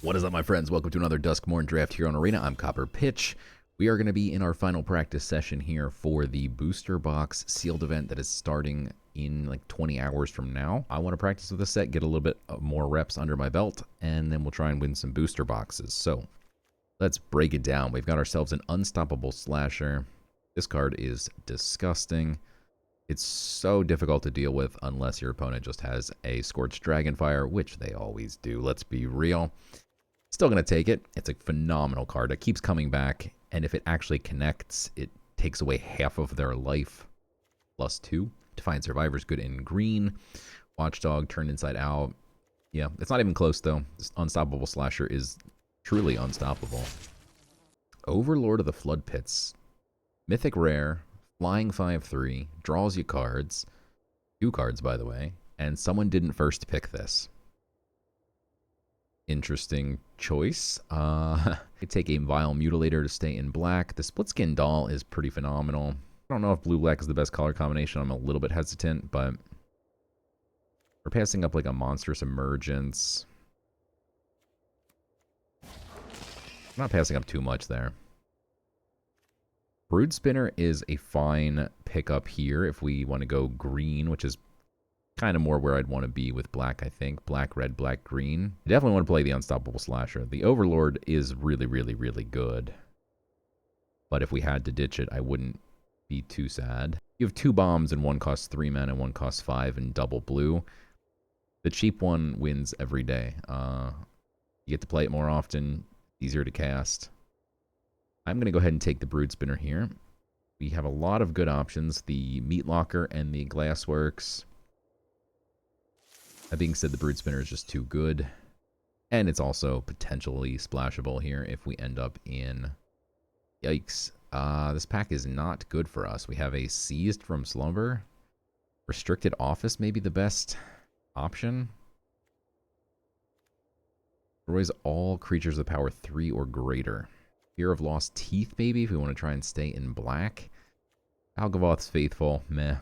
What is up, my friends? Welcome to another Duskmourn draft here on Arena. I'm CopperPitch. We are going to be in our final practice session here for the booster box sealed event that is starting in like 20 hours from now. I want to practice with this set, get a little bit more reps under my belt, and then we'll try and win some booster boxes. So let's break it down. We've got ourselves an Unstoppable Slasher. This card is disgusting. It's so difficult to deal with unless your opponent just has a Scorched Dragonfire, which they always do. Let's be real. Still going to take it. It's a phenomenal card. It keeps coming back, and if it actually connects, it takes away half of their life. +2. Defiant Survivor's good in green. Watchdog turned inside out. Yeah, it's not even close, though. This Unstoppable Slasher is truly unstoppable. Overlord of the Flood Pits. Mythic Rare. Flying 5/3. Draws you cards. 2 cards, by the way. And someone didn't first pick this. Interesting choice. I take a Vile Mutilator to stay in black. The Split Skin Doll is pretty phenomenal. I don't know if blue-black is the best color combination. I'm a little bit hesitant, but we're passing up like a Monstrous Emergence. I'm not passing up too much there. Brood Spinner is a fine pickup here if we want to go green, which is kind of more where I'd want to be with black, I think. Black, red, black, green. I definitely want to play the Unstoppable Slasher. The Overlord is really, really, really good. But if we had to ditch it, I wouldn't be too sad. You have 2 bombs and one costs 3 mana, one costs 5 and double blue. The cheap one wins every day. You get to play it more often, easier to cast. I'm going to go ahead and take the Brood Spinner here. We have a lot of good options. The Meat Locker and the Glassworks. That being said, the Brood Spinner is just too good. And it's also potentially splashable here if we end up in... Yikes. This pack is not good for us. We have a Seized from Slumber. Restricted Office may be the best option. Destroys all creatures of power 3 or greater. Fear of Lost Teeth, maybe, if we want to try and stay in black. Algavoth's Faithful, meh.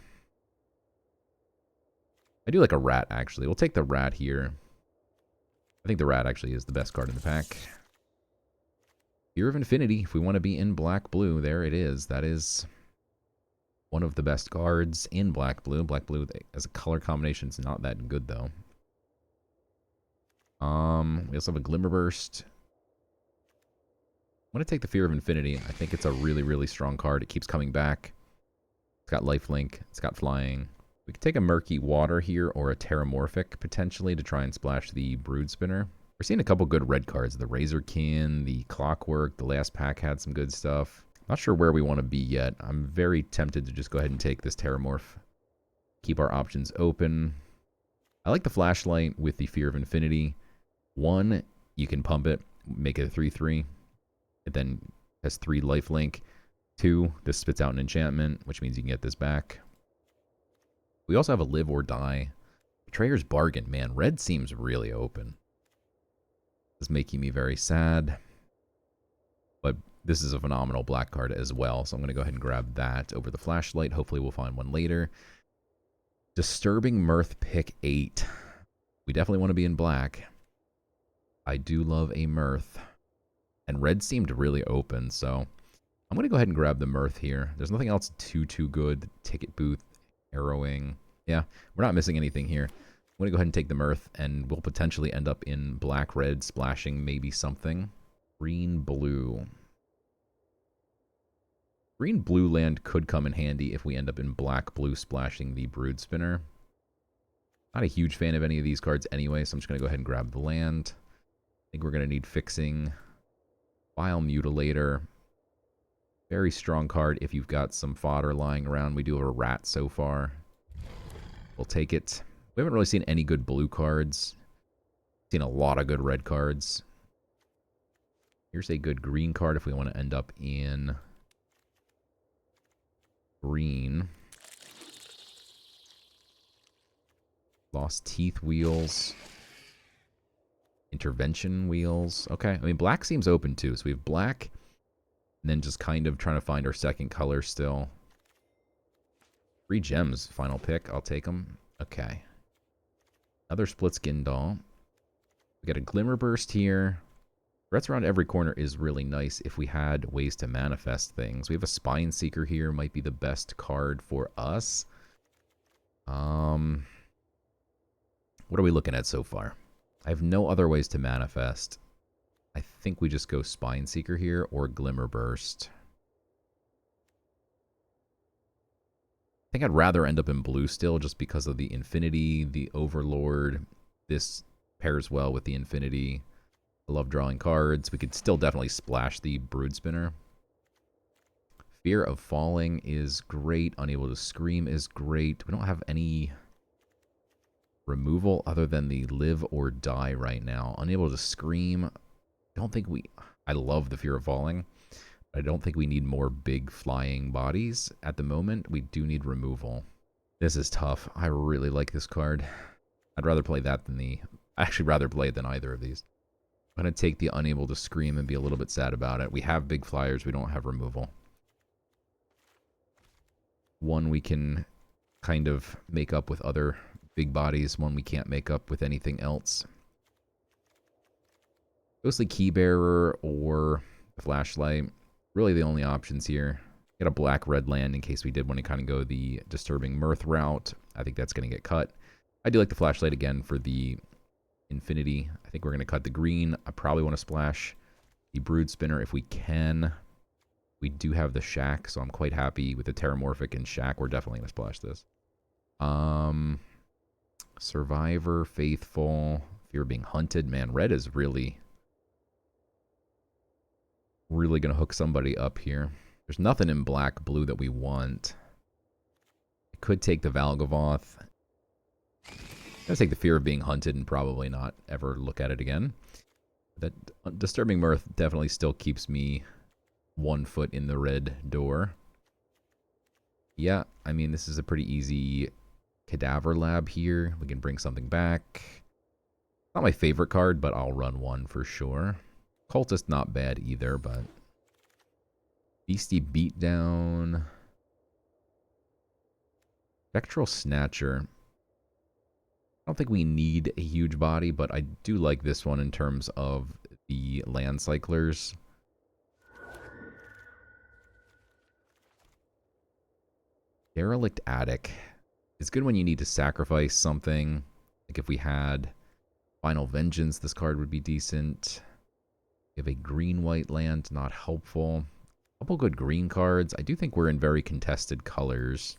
I do like a rat, actually. We'll take the rat here. I think the rat actually is the best card in the pack. Fear of Infinity, if we want to be in black-blue, there it is. That is one of the best cards in black-blue. Black-blue as a color combination is not that good, though. We also have a Glimmerburst. I'm going to take the Fear of Infinity. I think it's a really, really strong card. It keeps coming back. It's got lifelink. It's got flying. We could take a Murky Water here or a Terramorphic, potentially, to try and splash the Brood Spinner. We're seeing a couple good red cards. The Razorkin, the Clockwork. The last pack had some good stuff. Not sure where we want to be yet. I'm very tempted to just go ahead and take this Terramorph. Keep our options open. I like the Flashlight with the Fear of Infinity. 1, you can pump it, make it a 3/3. It then has 3 lifelink. 2, this spits out an enchantment, which means you can get this back. We also have a Live or Die. Betrayer's Bargain. Man, red seems really open. This is making me very sad. But this is a phenomenal black card as well, so I'm going to go ahead and grab that over the Flashlight. Hopefully we'll find one later. Disturbing Mirth, pick 8. We definitely want to be in black. I do love a Mirth. And red seemed really open, so I'm going to go ahead and grab the Mirth here. There's nothing else too good. Ticket Booth, Arrowing. Yeah, we're not missing anything here. I'm going to go ahead and take the Mirth, and we'll potentially end up in black-red, splashing maybe something. Green-blue. Green-blue land could come in handy if we end up in black-blue, splashing the Brood Spinner. Not a huge fan of any of these cards anyway, so I'm just going to go ahead and grab the land. I think we're going to need fixing. Vile Mutilator. Very strong card if you've got some fodder lying around. We do have a rat so far. We'll take it. We haven't really seen any good blue cards. Seen a lot of good red cards. Here's a good green card if we want to end up in green. Lost Teeth Wheels. Intervention Wheels. Okay, I mean, black seems open too. So we have black, and then just kind of trying to find our second color still. 3 gems, final pick. I'll take them. Okay. Another Split Skin Doll. We got a Glimmerburst here. Threats around every corner is really nice if we had ways to manifest things. We have a Spine Seeker here, might be the best card for us. What are we looking at so far? I have no other ways to manifest. I think we just go Spine Seeker here or Glimmer Burst. I think I'd rather end up in blue still just because of the Infinity, the Overlord. This pairs well with the Infinity. I love drawing cards. We could still definitely splash the Brood Spinner. Fear of Falling is great. Unable to Scream is great. We don't have any removal other than the Live or Die right now. Unable to Scream. I love the Fear of Falling. I don't think we need more big flying bodies at the moment. We do need removal. This is tough. I really like this card. I'd rather play that than I actually rather play it than either of these. I'm going to take the Unable to Scream and be a little bit sad about it. We have big flyers. We don't have removal. One we can kind of make up with other big bodies. One we can't make up with anything else. Ghostly Keybearer or Flashlight. Really the only options here. Get a black-red land in case we did want to kind of go the Disturbing Mirth route. I think that's going to get cut. I do like the Flashlight again for the Infinity. I think we're going to cut the green. I probably want to splash the Brood Spinner if we can. We do have the Shack, so I'm quite happy with the Terramorphic and Shack. We're definitely going to splash this. Survivor, Faithful, Fear of Being Hunted. Man, red is really going to hook somebody up here. There's nothing in black, blue that we want. I could take the Valgavoth. I'm going to take the Fear of Being Hunted and probably not ever look at it again. That Disturbing Mirth definitely still keeps me 1 foot in the red door. Yeah, I mean, this is a pretty easy Cadaver Lab here. We can bring something back. Not my favorite card, but I'll run one for sure. Cultist, not bad either, but... Beastie Beatdown. Spectral Snatcher. I don't think we need a huge body, but I do like this one in terms of the land cyclers. Derelict Attic. It's good when you need to sacrifice something. Like if we had Final Vengeance, this card would be decent. We have a green-white land, not helpful. A couple good green cards. I do think we're in very contested colors.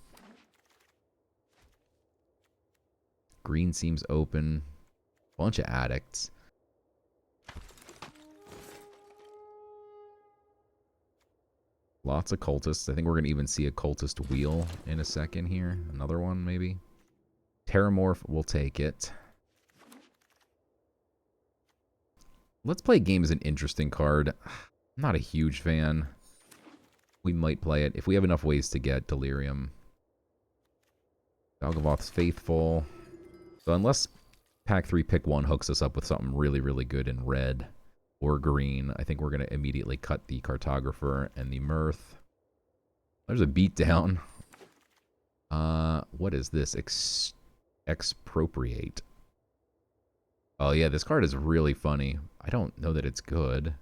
Green seems open. Bunch of addicts. Lots of cultists. I think we're going to even see a cultist wheel in a second here. Another one, maybe. Terramorph, we'll take it. Let's Play Game is an interesting card. I'm not a huge fan. We might play it if we have enough ways to get Delirium. Valgavoth's Faithful. So unless Pack 3 Pick 1 hooks us up with something really, really good in red or green, I think we're going to immediately cut the Cartographer and the Mirth. There's a Beatdown. What is this? Expropriate. Oh yeah, this card is really funny. I don't know that it's good.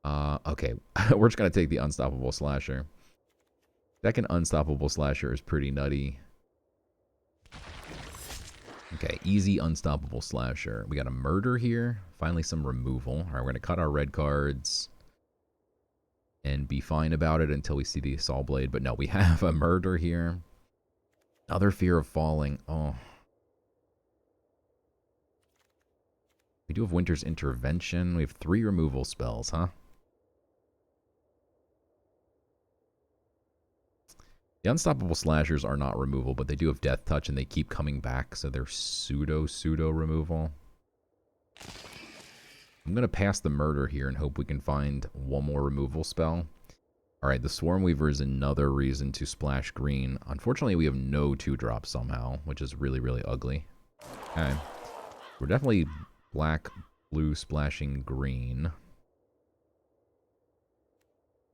Okay. We're just going to take the Unstoppable Slasher. Second Unstoppable Slasher is pretty nutty. Okay, easy Unstoppable Slasher. We got a Murder here. Finally some removal. Alright, we're going to cut our red cards. And be fine about it until we see the Saw Blade. But no, we have a Murder here. Another Fear of Falling. Oh. We do have Winter's Intervention. We have 3 removal spells, huh? The Unstoppable Slashers are not removal, but they do have Death Touch, and they keep coming back, so they're pseudo removal. I'm going to pass the Murder here and hope we can find one more removal spell. Alright, the Swarm Weaver is another reason to splash green. Unfortunately, we have no 2-drops somehow, which is really, really ugly. Okay. We're definitely black, blue, splashing green.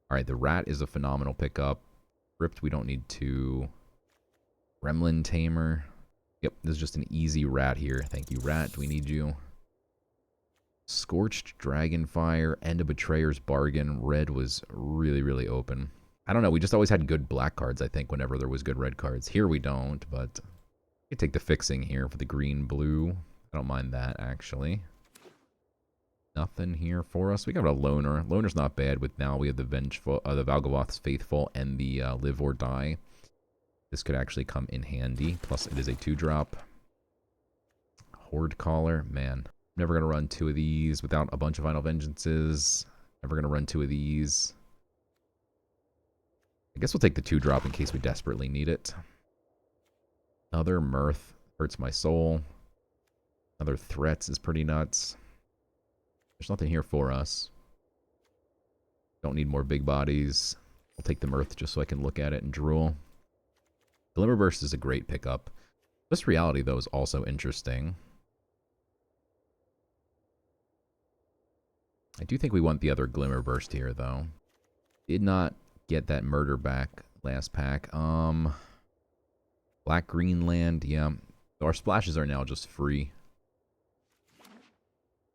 Alright, the Rat is a phenomenal pickup. Ripped, we don't need to. Gremlin Tamer. Yep, this is just an easy Rat here. Thank you, Rat. We need you. Scorched Dragonfire and a Betrayer's Bargain. Red was really, really open. I don't know. We just always had good black cards, I think, whenever there was good red cards. Here we don't, but we take the fixing here for the green-blue. I don't mind that, actually. Nothing here for us. We got a Loner. Loner's not bad with now we have the Vengeful, the Valgavoth's Faithful and the Live or Die. This could actually come in handy. Plus, it is a 2-drop. Horde Caller. Man, never going to run 2 of these without a bunch of Final Vengeances. Never going to run 2 of these. I guess we'll take the 2-drop in case we desperately need it. Another Mirth. Hurts my soul. Another Threats is pretty nuts. There's nothing here for us. Don't need more big bodies. I'll take the Mirth just so I can look at it and drool. Glimmer Burst is a great pickup. This Reality, though, is also interesting. I do think we want the other Glimmer Burst here, though. Did not get that Murder back last pack. Black Greenland, yeah. So our splashes are now just free.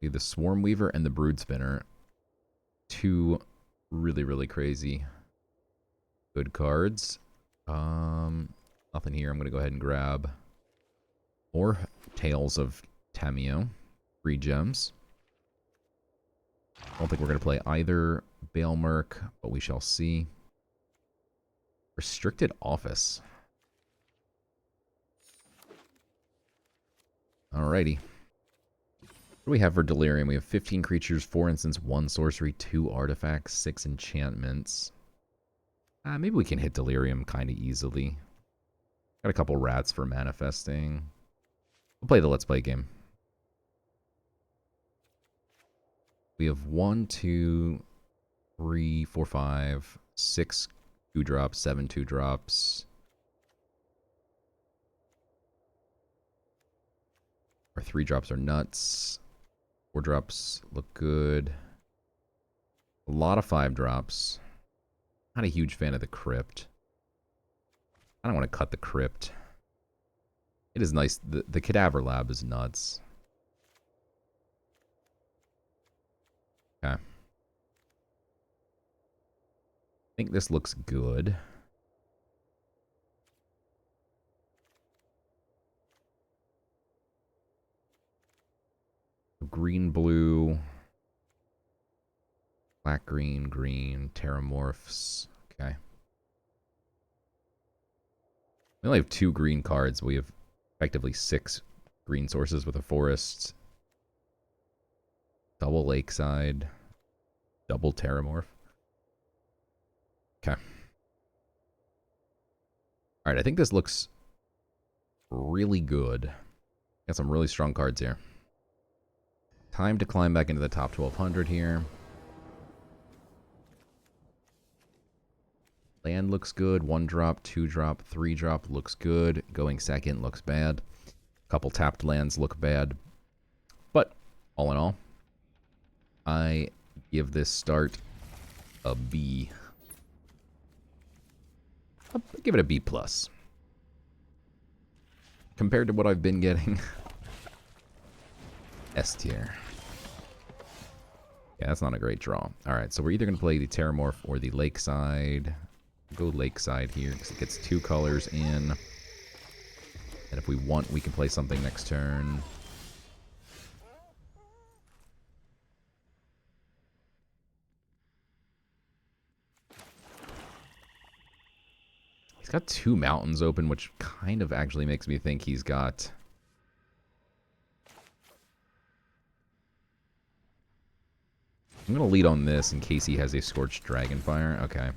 We have the Swarm Weaver and the Brood Spinner. 2 really, really crazy good cards. Nothing here. I'm going to go ahead and grab more Tales of Tamio. 3 gems. I don't think we're going to play either Baelmerk, but we shall see. Restricted Office. Alrighty. What do we have for Delirium? We have 15 creatures, 4 instants, 1 sorcery, 2 artifacts, 6 enchantments. Maybe we can hit Delirium kind of easily. Got a couple rats for manifesting. We'll play the Let's Play game. We have 1, 2, 3, 4, 5, 6 2-drops, 7 2-drops. Our 3-drops are nuts. 4-drops look good. A lot of 5-drops. Not a huge fan of the Crypt. I don't want to cut the Crypt. It is nice. The Cadaver Lab is nuts. Okay. I think this looks good. Green, blue, black, green, green, Terramorphs. Okay. We only have 2 green cards. We have effectively 6 green sources with a forest. Double Lakeside. Double Terramorph. Okay. Alright, I think this looks really good. Got some really strong cards here. Time to climb back into the top 1200 here. Land looks good. 1-drop, 2-drop, 3-drop looks good. Going second looks bad. Couple tapped lands look bad. But, all in all, I give this start a B. I'll give it a B+. Compared to what I've been getting, S tier. Yeah, that's not a great draw. Alright, so we're either going to play the Terramorph or the Lakeside. Go Lakeside here, because it gets 2 colors in. And if we want, we can play something next turn. He's got 2 mountains open, which kind of actually makes me think he's got... I'm going to lead on this in case he has a Scorched Dragonfire. Okay.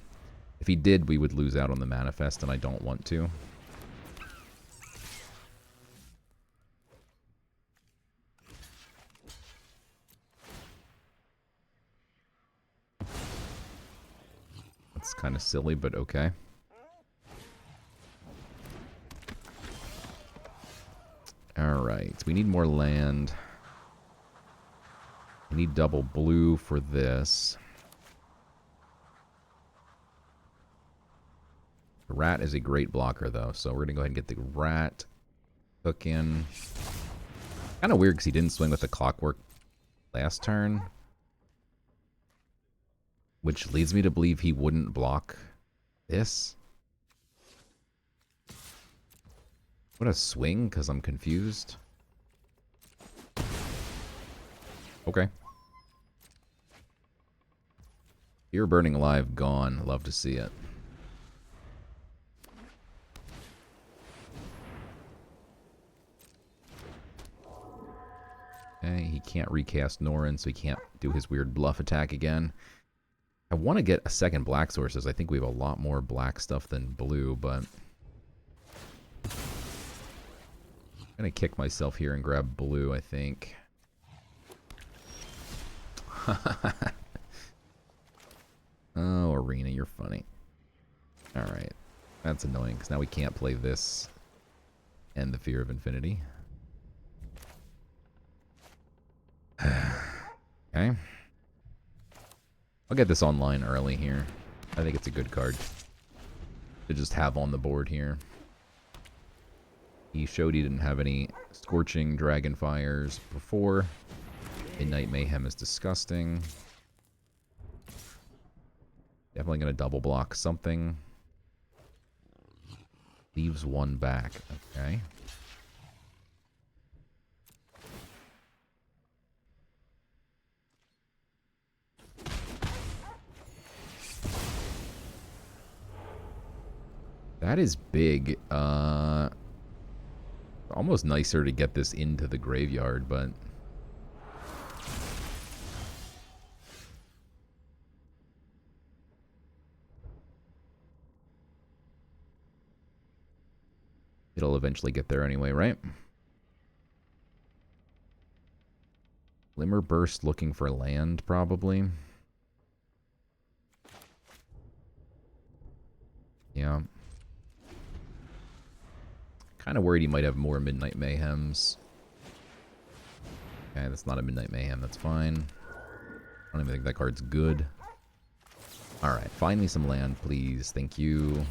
If he did, we would lose out on the Manifest, and I don't want to. That's kind of silly, but okay. Alright, we need more land. I need double blue for this. The rat is a great blocker, though, so we're going to go ahead and get the rat hook in. Kind of weird because he didn't swing with the clockwork last turn. Which leads me to believe he wouldn't block this. What a swing, because I'm confused. Okay. Fear Burning Alive gone. Love to see it. Okay, he can't recast Norrin, so he can't do his weird bluff attack again. I want to get a second black sources. I think we have a lot more black stuff than blue, but I'm going to kick myself here and grab blue, I think. Oh, Arena, you're funny. Alright. That's annoying, because now we can't play this and the Fear of Infinity. Okay. I'll get this online early here. I think it's a good card to just have on the board here. He showed he didn't have any Scorching Dragonfires before. Midnight Mayhem is disgusting. Definitely going to double block something. Leaves one back. Okay. That is big. Almost nicer to get this into the graveyard, but... it'll eventually get there anyway, right? Glimmer Burst looking for land, probably. Yeah. Kind of worried he might have more Midnight Mayhems. Okay, that's not a Midnight Mayhem. That's fine. I don't even think that card's good. Alright, find me some land, please. Thank you.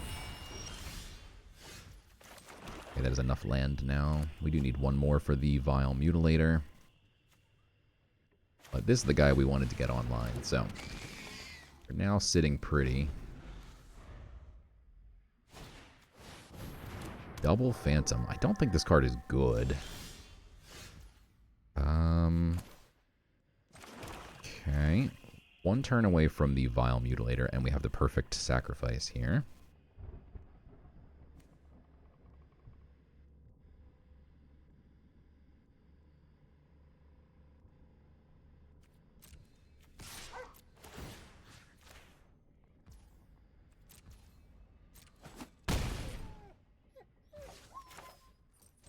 Okay, that is enough land now. We do need one more for the Vile Mutilator. But this is the guy we wanted to get online, so... we're now sitting pretty. Double Phantom. I don't think this card is good. Okay. One turn away from the Vile Mutilator, and we have the perfect sacrifice here.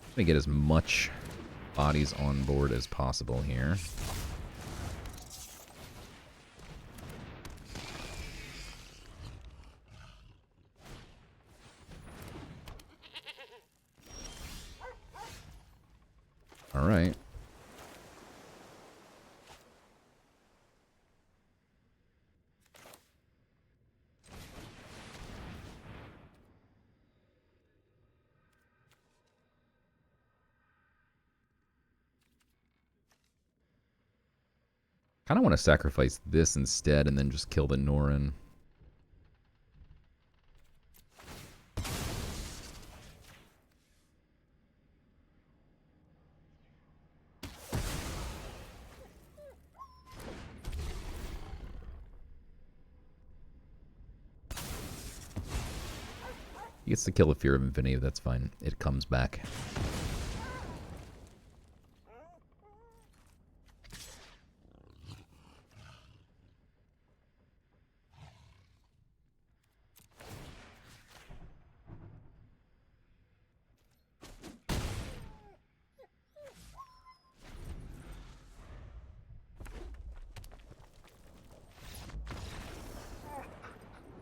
I'm gonna get as much bodies on board as possible here. All right. Kind of want to sacrifice this instead and then just kill the Norrin. He gets to kill the Fear of Infinity, that's fine. It comes back.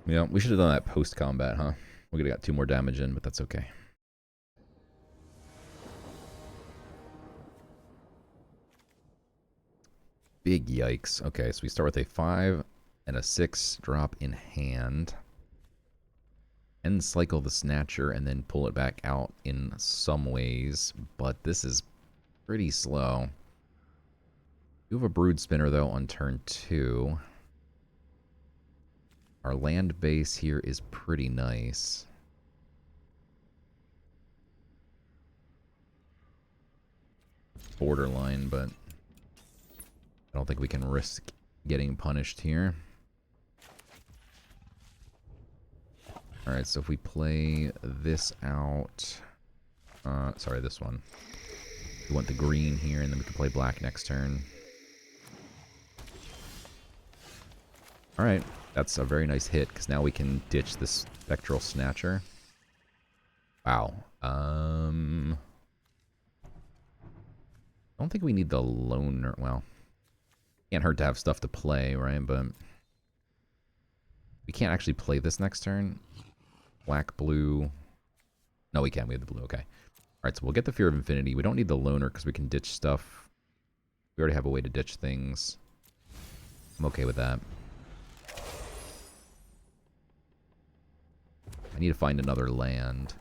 Yeah, we should have done that post-combat, huh? We could have got 2 more damage in, but that's okay. Big yikes. Okay, so we start with a 5 and a 6 drop in hand. End cycle the Snatcher and then pull it back out in some ways, but this is pretty slow. We have a Brood Spinner, though, on turn 2. Our land base here is pretty nice. Borderline, but I don't think we can risk getting punished here. Alright, so if we play this out... sorry, this one. We want the green here, and then we can play black next turn. Alright, that's a very nice hit, because now we can ditch the Spectral Snatcher. Wow. I don't think we need the Loner. Well, can't hurt to have stuff to play, right? But we can't actually play this next turn. Black, blue. No, we can. We have the blue. Okay. Alright, so we'll get the Fear of Infinity. We don't need the Loner because we can ditch stuff. We already have a way to ditch things. I'm okay with that. I need to find another land.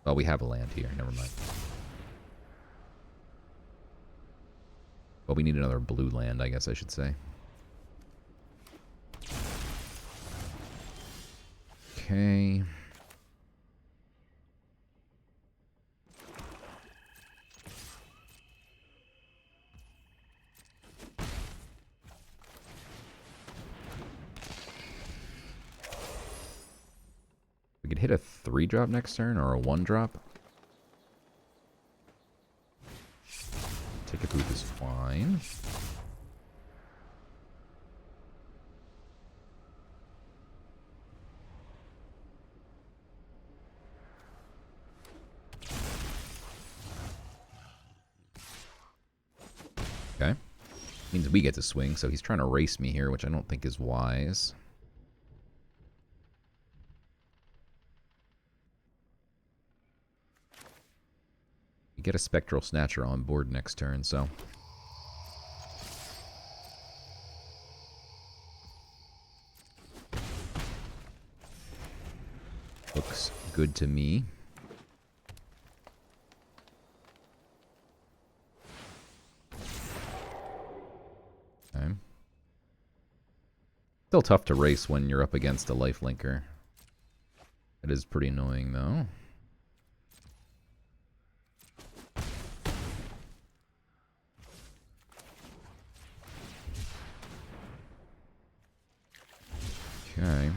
Oh, we have a land here. Never mind. Well, we need another blue land, I guess I should say. Okay. We could hit a 3-drop next turn or a 1-drop. Ticket Booth is fine. Okay. Means we get to swing, so he's trying to race me here, which I don't think is wise. You get a Spectral Snatcher on board next turn, so... looks good to me. Okay. Still tough to race when you're up against a lifelinker. It is pretty annoying, though. Okay.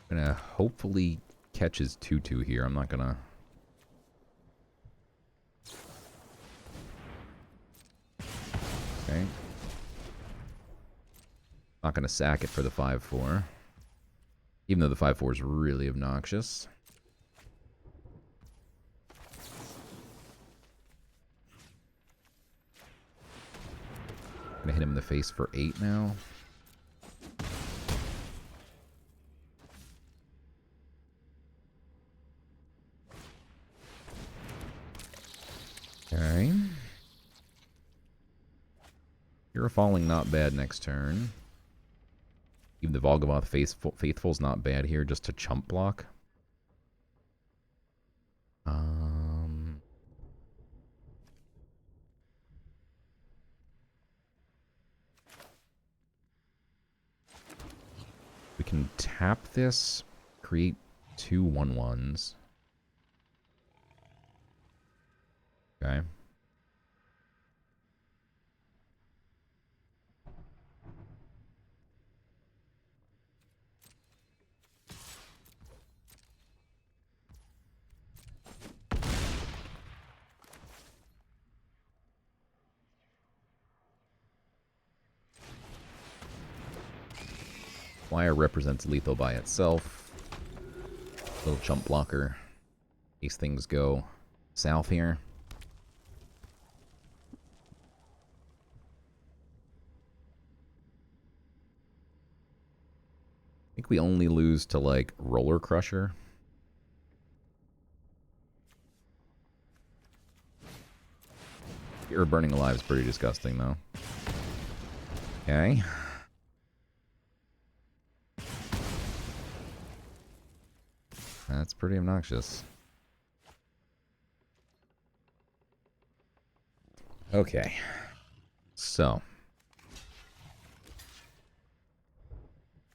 I'm gonna hopefully catch his 2/2 here. I'm not gonna... Okay. Not gonna sack it for the 5/4. Even though the 5/4 is really obnoxious. Gonna hit him in the face for 8 now. Okay. You're falling not bad next turn. Even the Volgavoth Faithful's not bad here, just to chump block. We can tap this, create 2 1/1s. Okay. Flyer represents lethal by itself. Little chump blocker. In case things go south here. I think we only lose to, like, Roller Crusher. Fear of Burning Alive is pretty disgusting, though. Okay. That's pretty obnoxious. Okay. So.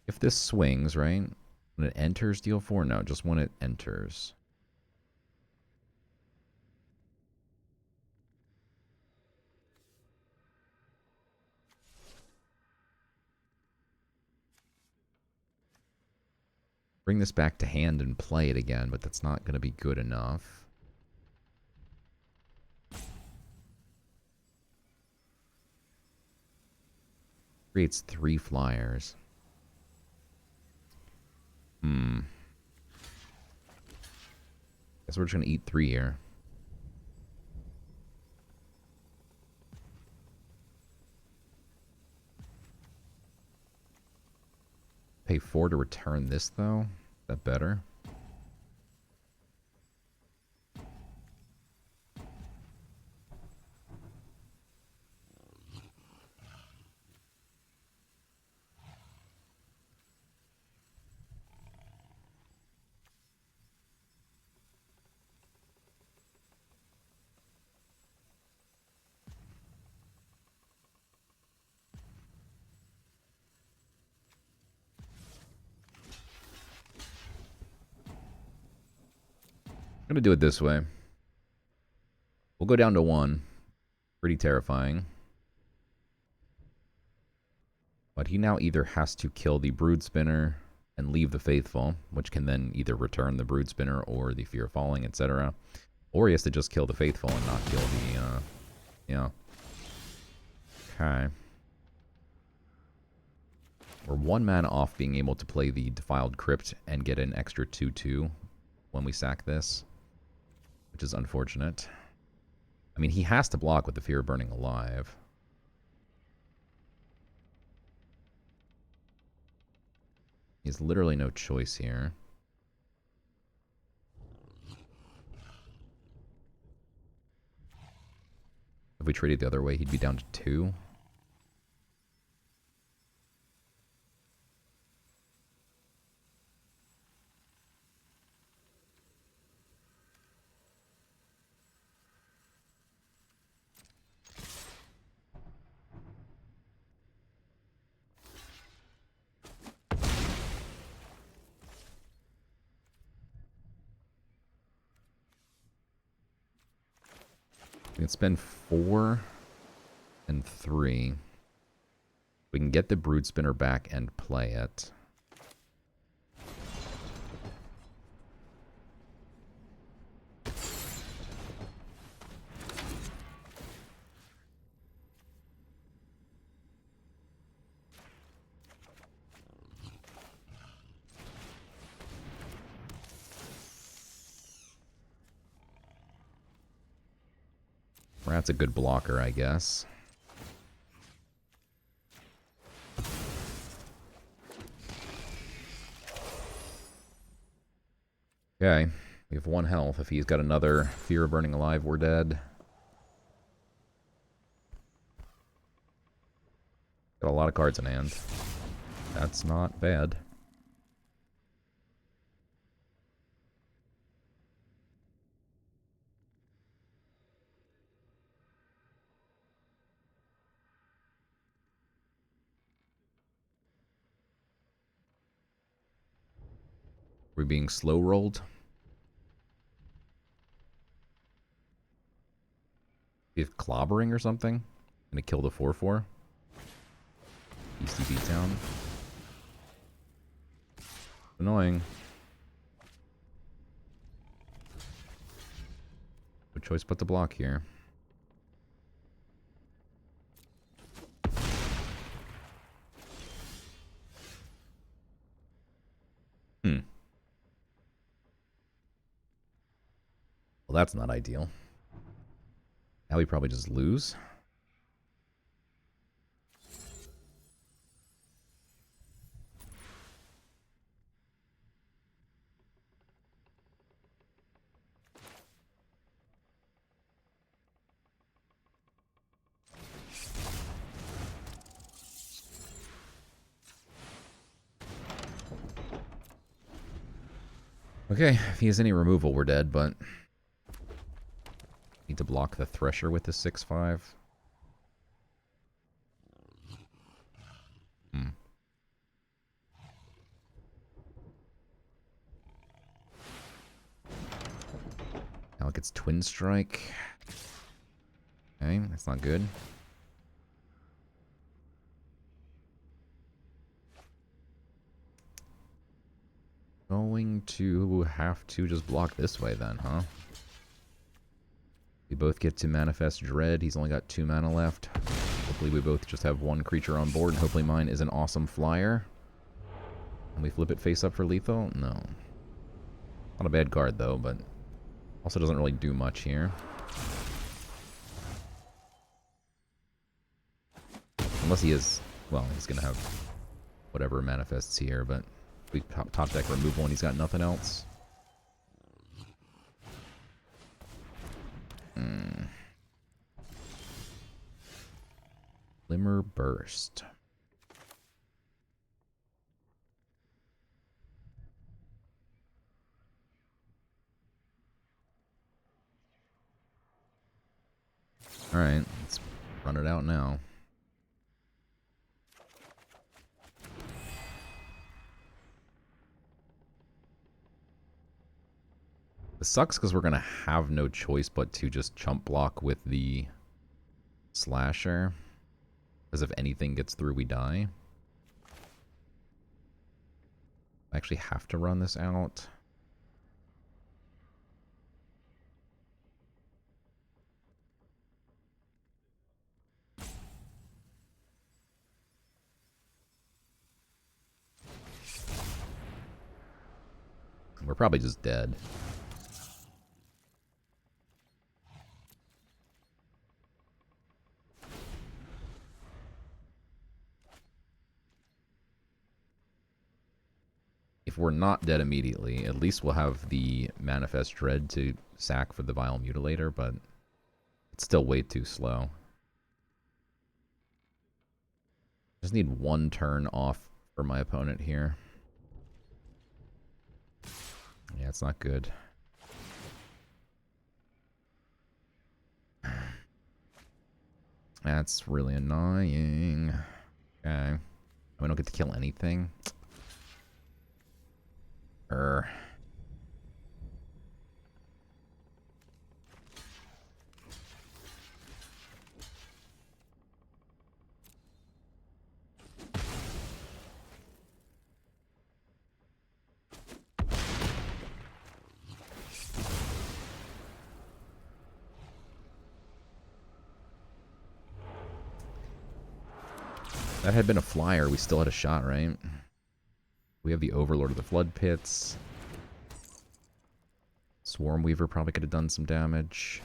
If this swings, right? When it enters, deal 4? No, just when it enters. Bring this back to hand and play it again, but that's not going to be good enough. Creates 3 flyers. Guess we're just going to eat 3 here. Pay 4 to return this, though. Is that better? I'm going to do it this way. We'll go down to 1. Pretty terrifying. But he now either has to kill the Brood Spinner and leave the Faithful, which can then either return the Brood Spinner or the Fear of Falling, etc. Or he has to just kill the Faithful and not kill the, yeah. Okay. We're 1 mana off being able to play the Defiled Crypt and get an extra 2/2 when we sack this, which is unfortunate. I mean, he has to block with the Fear of Burning Alive. He has literally no choice here. If we traded the other way, he'd be down to 2. We can spend 4 and 3. We can get the Brood Spinner back and play it. That's a good blocker, I guess. Okay, we have 1 health. If he's got another Fear of Burning Alive, we're dead. Got a lot of cards in hand. That's not bad. We're being slow rolled. We have clobbering or something. Gonna kill the 4/4. ECB town. Annoying. No choice but to block here. Well, that's not ideal. Now we probably just lose. Okay, if he has any removal, we're dead, but... Need to block the Thresher with the 6/5. Hmm. Now it gets Twin Strike. Okay, that's not good. Going to have to just block this way then, huh? We both get to Manifest Dread. He's only got 2 mana left. Hopefully we both just have 1 creature on board, and hopefully mine is an awesome flyer. And we flip it face up for lethal? No. Not a bad card though, but also doesn't really do much here. Unless he is, well, he's going to have whatever manifests here, but we top deck removal and he's got nothing else. Glimmer Burst. Alright, let's run it out now. This sucks because we're going to have no choice but to just chump block with the Slasher. Because if anything gets through, we die. I actually have to run this out. We're probably just dead. If we're not dead immediately, at least we'll have the Manifest Dread to sack for the Vile Mutilator, but it's still way too slow. Just need 1 turn off for my opponent here. Yeah, it's not good. That's really annoying. Okay. We don't get to kill anything. That had been a flyer, we still had a shot, right? We have the Overlord of the Flood Pits. Swarm Weaver probably could have done some damage.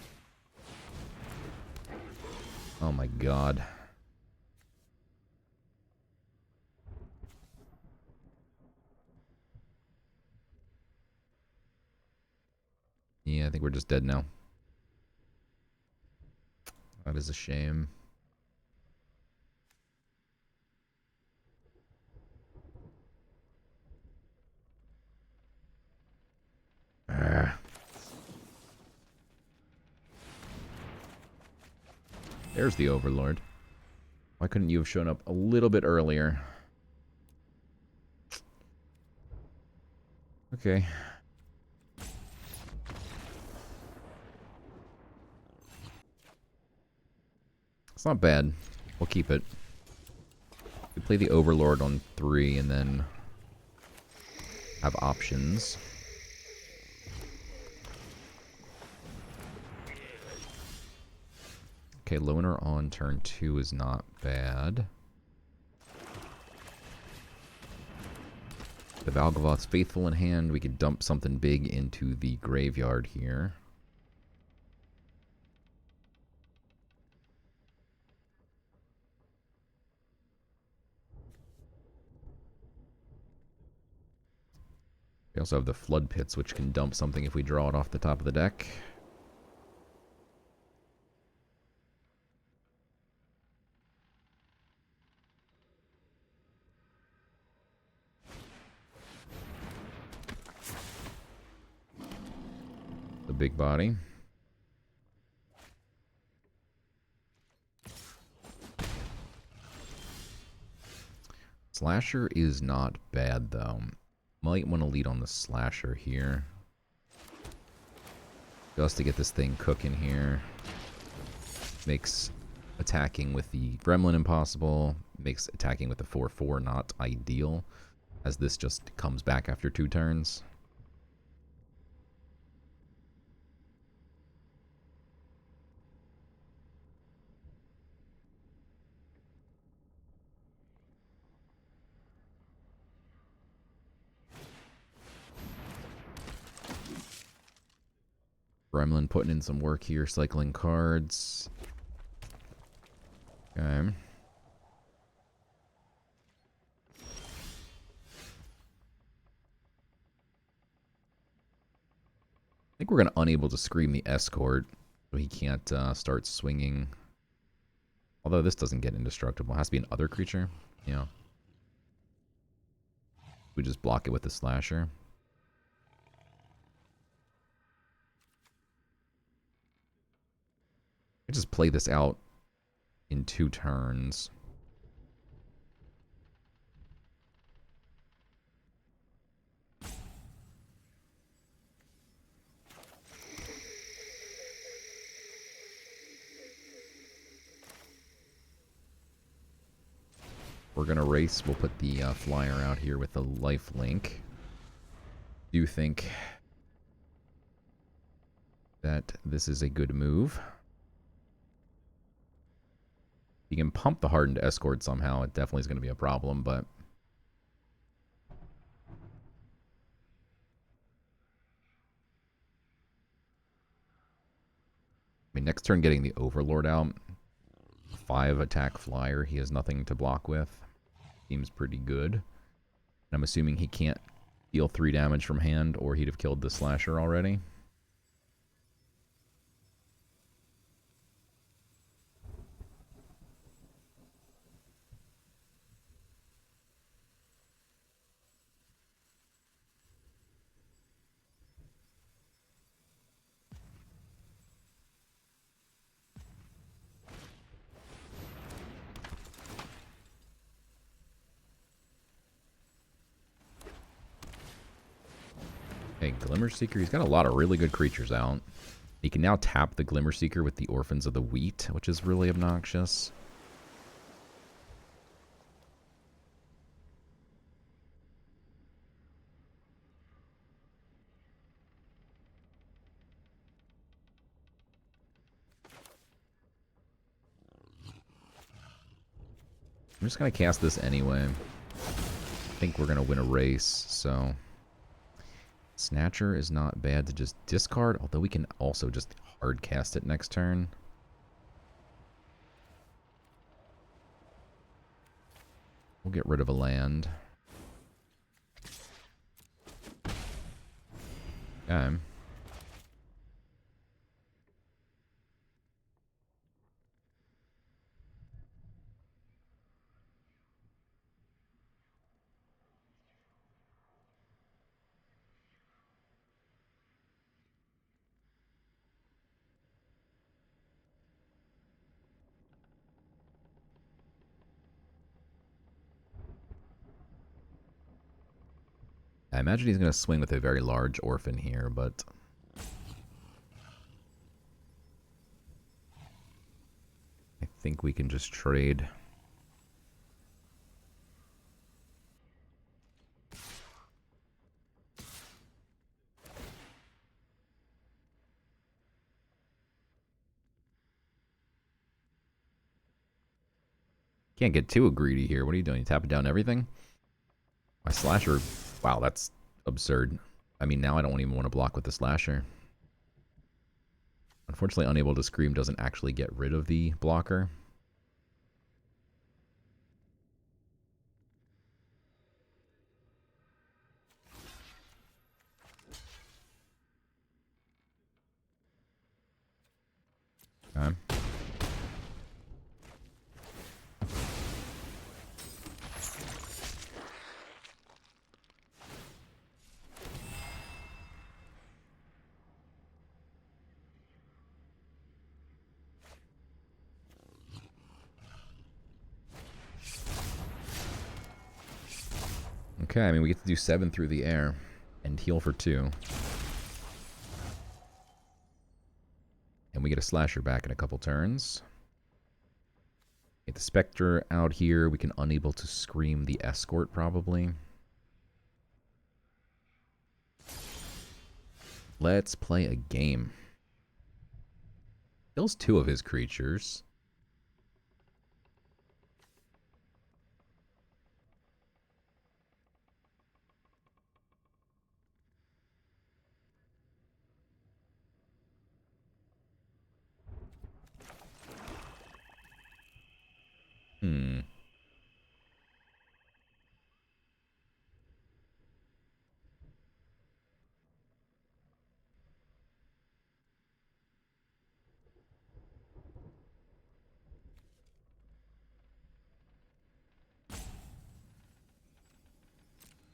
Oh my god. Yeah, I think we're just dead now. That is a shame. There's the Overlord. Why couldn't you have shown up a little bit earlier? Okay. It's not bad. We'll keep it. We play the Overlord on 3 and then have options. Okay, Loner on turn 2 is not bad. The Valgavoth's Faithful in hand. We could dump something big into the graveyard here. We also have the Flood Pits, which can dump something if we draw it off the top of the deck. big body. Slasher is not bad, though. Might want to lead on the Slasher here. Just to get this thing cooking here. Makes attacking with the Gremlin impossible. Makes attacking with the 4/4 not ideal, as this just comes back after 2 turns. Gremlin putting in some work here, cycling cards. Okay. I think we're going to unable to scream the Escort, so he can't start swinging. Although this doesn't get indestructible. It has to be an other creature. Yeah. We just block it with the Slasher. I just play this out in 2 turns. We're going to race. We'll put the flyer out here with the life link. Do you think that this is a good move? You can pump the Hardened Escort somehow. It definitely is going to be a problem, but... I mean, next turn getting the Overlord out. 5 attack flyer. He has nothing to block with. Seems pretty good. And I'm assuming he can't deal 3 damage from hand, or he'd have killed the Slasher already. Okay, Glimmer Seeker. He's got a lot of really good creatures out. He can now tap the Glimmer Seeker with the Orphans of the Wheat, which is really obnoxious. I'm just going to cast this anyway. I think we're going to win a race, so... Snatcher is not bad to just discard, although we can also just hard cast it next turn. We'll get rid of a land. Okay. I imagine he's going to swing with a very large orphan here, but... I think we can just trade. Can't get too greedy here. What are you doing? You tapping down everything? My Slasher... Wow, that's absurd. I mean, now I don't even want to block with the Slasher. Unfortunately, Unable to Scream doesn't actually get rid of the blocker. Okay. Okay, I mean, we get to do 7 through the air and heal for 2. And we get a slasher back in a couple turns. Get the Spectre out here. We can unable to scream the Escort, probably. Let's play a game. Kills 2 of his creatures.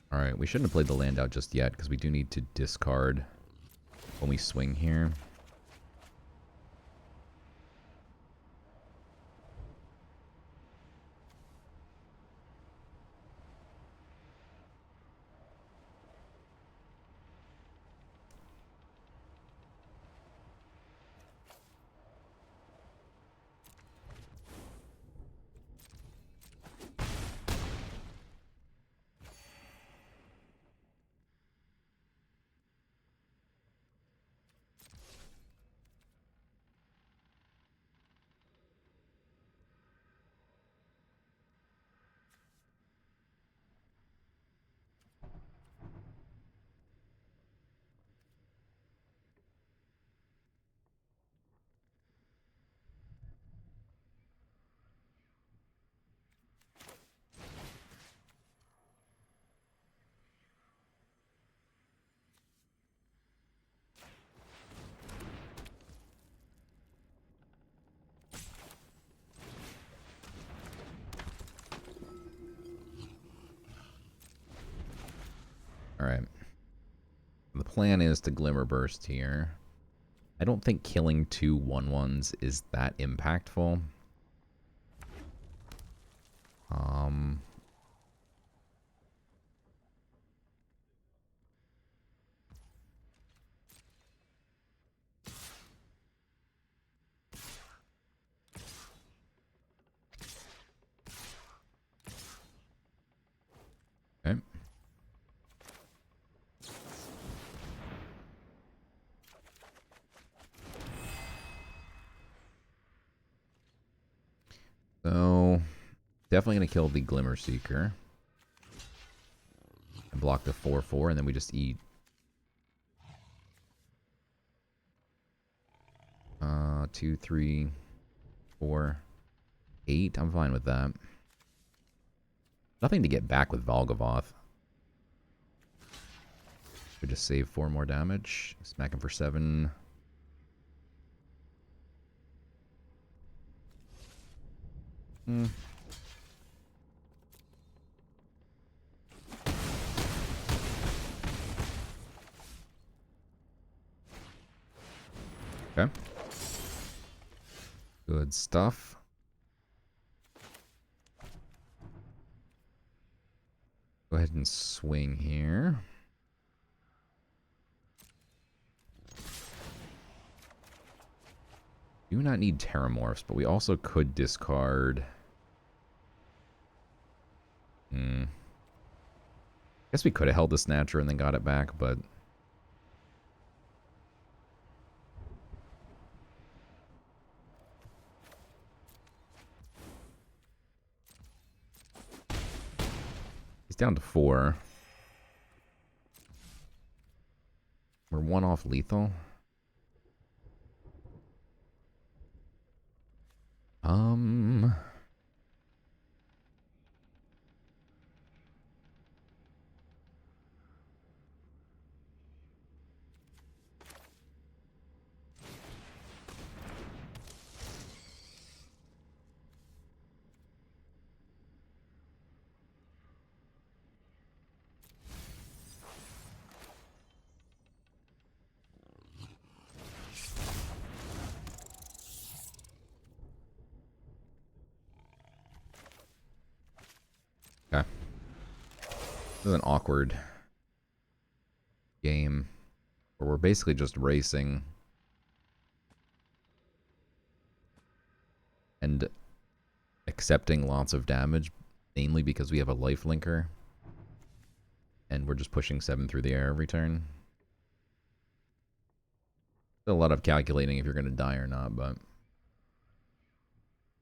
Alright, we shouldn't have played the land out just yet, because we do need to discard when we swing here. Alright. The plan is to Glimmer Burst here. I don't think killing 2 1/1s is that impactful. Okay. So, definitely going to kill the Glimmer Seeker. And block the 4/4, and then we just eat. 2, 3, 4, 8. I'm fine with that. Nothing to get back with Valgavoth. Should just save 4 more damage. Smack him for 7. Okay. Good stuff. Go ahead and swing here. Do not need Terramorphs, but we also could discard. Guess we could have held the Snatcher and then got it back, but he's down to 4. We're 1 off lethal. This is an awkward game where we're basically just racing and accepting lots of damage, mainly because we have a life linker. And we're just pushing 7 through the air every turn. Still a lot of calculating if you're going to die or not, but as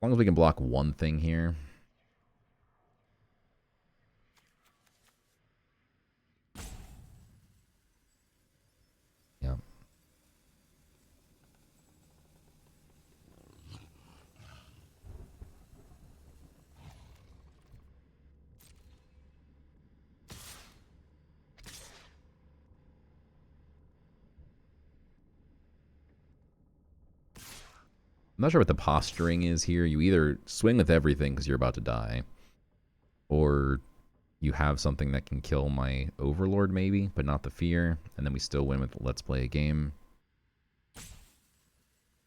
long as we can block one thing here. Yeah. I'm not sure what the posturing is here. You either swing with everything because you're about to die, or you have something that can kill my Overlord maybe, but not the fear, and then we still win with Let's Play a Game.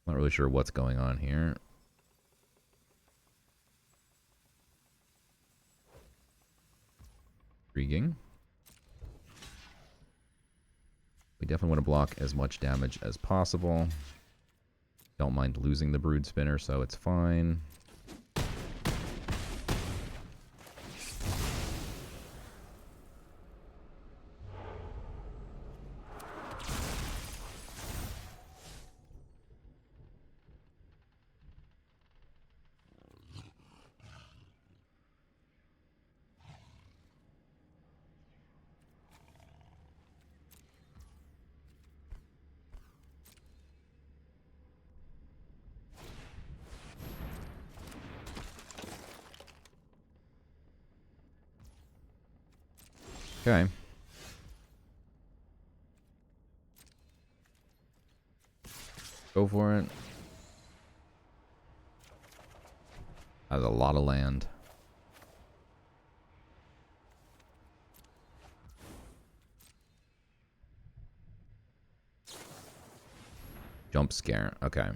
Not really sure what's going on here. Intriguing. We definitely want to block as much damage as possible. Don't mind losing the Brood Spinner, so it's fine. Okay. Go for it. That's a lot of land. Jump scare. Okay.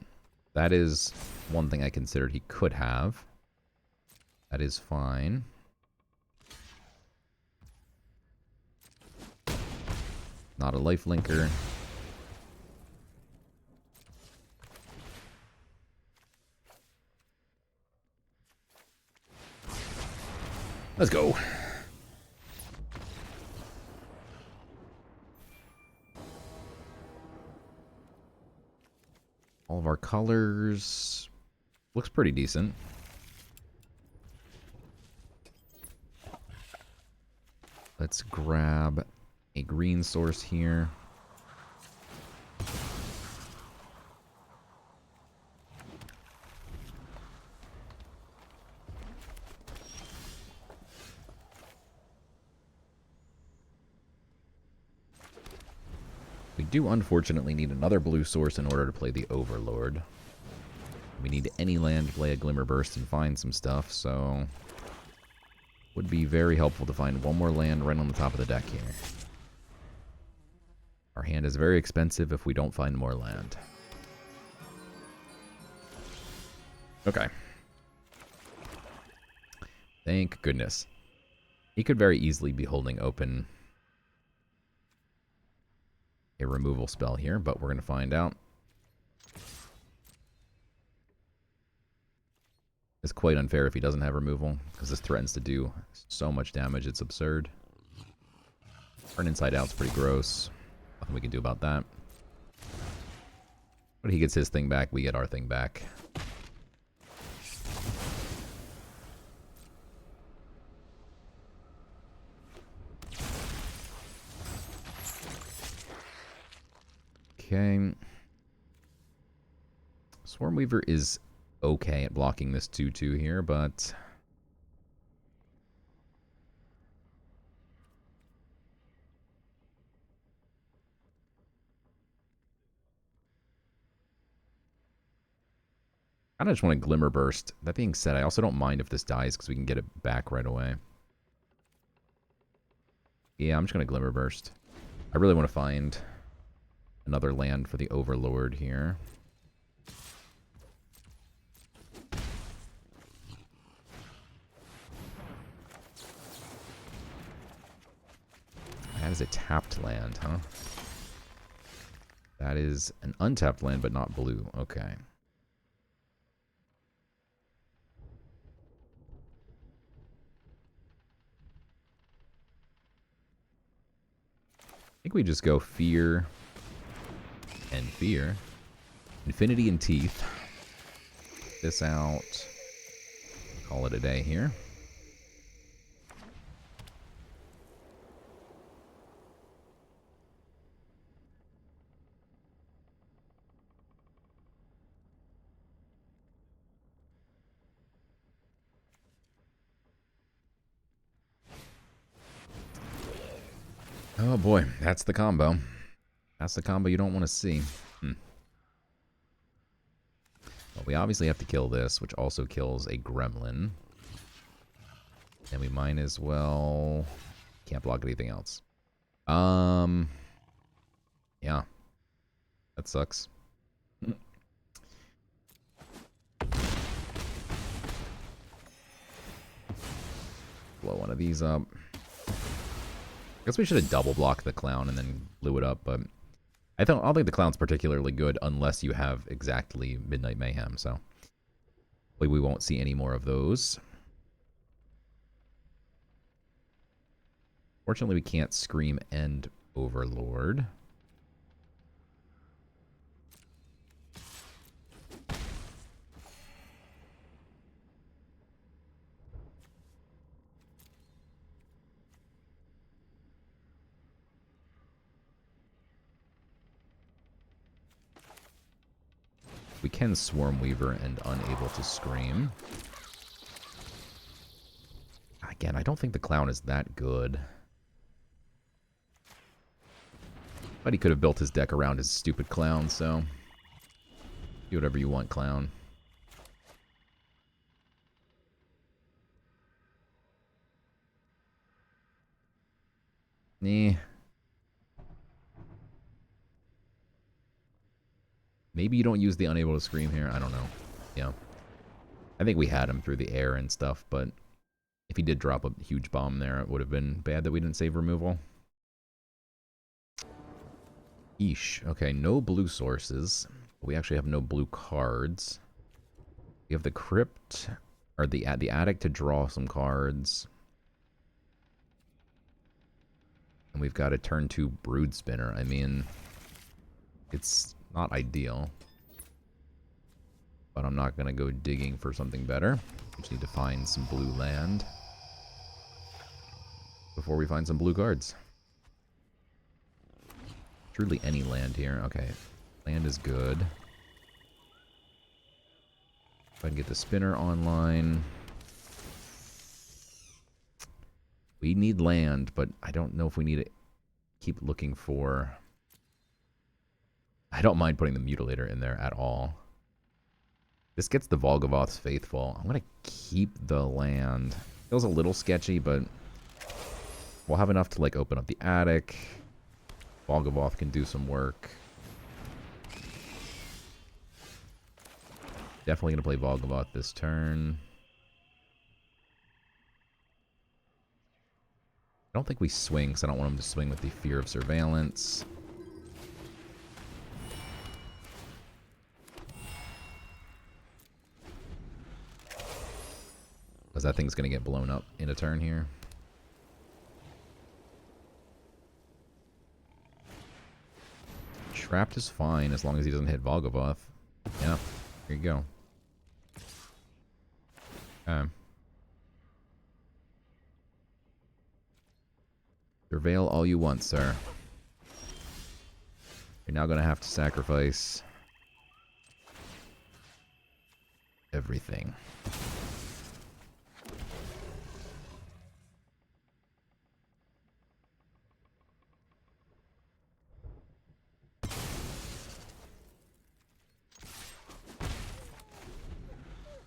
That is one thing I considered he could have. That is fine. Not a life linker. Let's go. All of our colors. Looks pretty decent. Let's grab a green source here. We do unfortunately need another blue source in order to play the Overlord. We need any land to play a Glimmer Burst and find some stuff, so would be very helpful to find one more land right on the top of the deck here. Our hand is very expensive if we don't find more land. Okay. Thank goodness. He could very easily be holding open a removal spell here, but we're going to find out. It's quite unfair if he doesn't have removal, because this threatens to do so much damage, it's absurd. Turn inside out's pretty gross. Nothing we can do about that. But he gets his thing back, we get our thing back. Okay. Swarmweaver is okay at blocking this 2-2 here, but I just want a Glimmer Burst. That being said, I also don't mind if this dies because we can get it back right away. Yeah, I'm just going to Glimmer Burst. I really want to find another land for the Overlord here. That is a tapped land, huh? That is an untapped land, but not blue. Okay. I think we just go Fear and Fear. Infinity and Teeth. This out. Call it a day here. Oh boy, that's the combo. That's the combo you don't want to see. Well, we obviously have to kill this, which also kills a gremlin. And we might as well... Can't block anything else. Yeah. That sucks. Blow one of these up. I guess we should have double blocked the clown and then blew it up, but I don't think the clown's particularly good unless you have exactly Midnight Mayhem, so hopefully we won't see any more of those. Fortunately, we can't Scream End Overlord. We can Swarm Weaver and unable to Scream. Again, I don't think the clown is that good. But he could have built his deck around his stupid clown, so... Do whatever you want, clown. Nah. Maybe you don't use the unable to Scream here. I don't know. Yeah. I think we had him through the air and stuff, but if he did drop a huge bomb there, it would have been bad that we didn't save removal. Eesh. Okay, no blue sources. We actually have no blue cards. We have the Crypt, or the Attic to draw some cards. And we've got a turn 2 Brood Spinner. I mean, it's not ideal. But I'm not going to go digging for something better. We just need to find some blue land before we find some blue cards. Truly any land here. Okay. Land is good. If I can get the spinner online. We need land, but I don't know if we need to keep looking for... I don't mind putting the Mutilator in there at all. This gets the Volgavoth's Faithful. I'm going to keep the land. Feels a little sketchy, but we'll have enough to like open up the attic. Volgavoth can do some work. Definitely going to play Volgavoth this turn. I don't think we swing, because I don't want him to swing with the Fear of Surveillance. Because that thing's going to get blown up in a turn here. Trapped is fine as long as he doesn't hit Volgavoth. Yeah, here you go. Okay. Surveil all you want, sir. You're now going to have to sacrifice everything.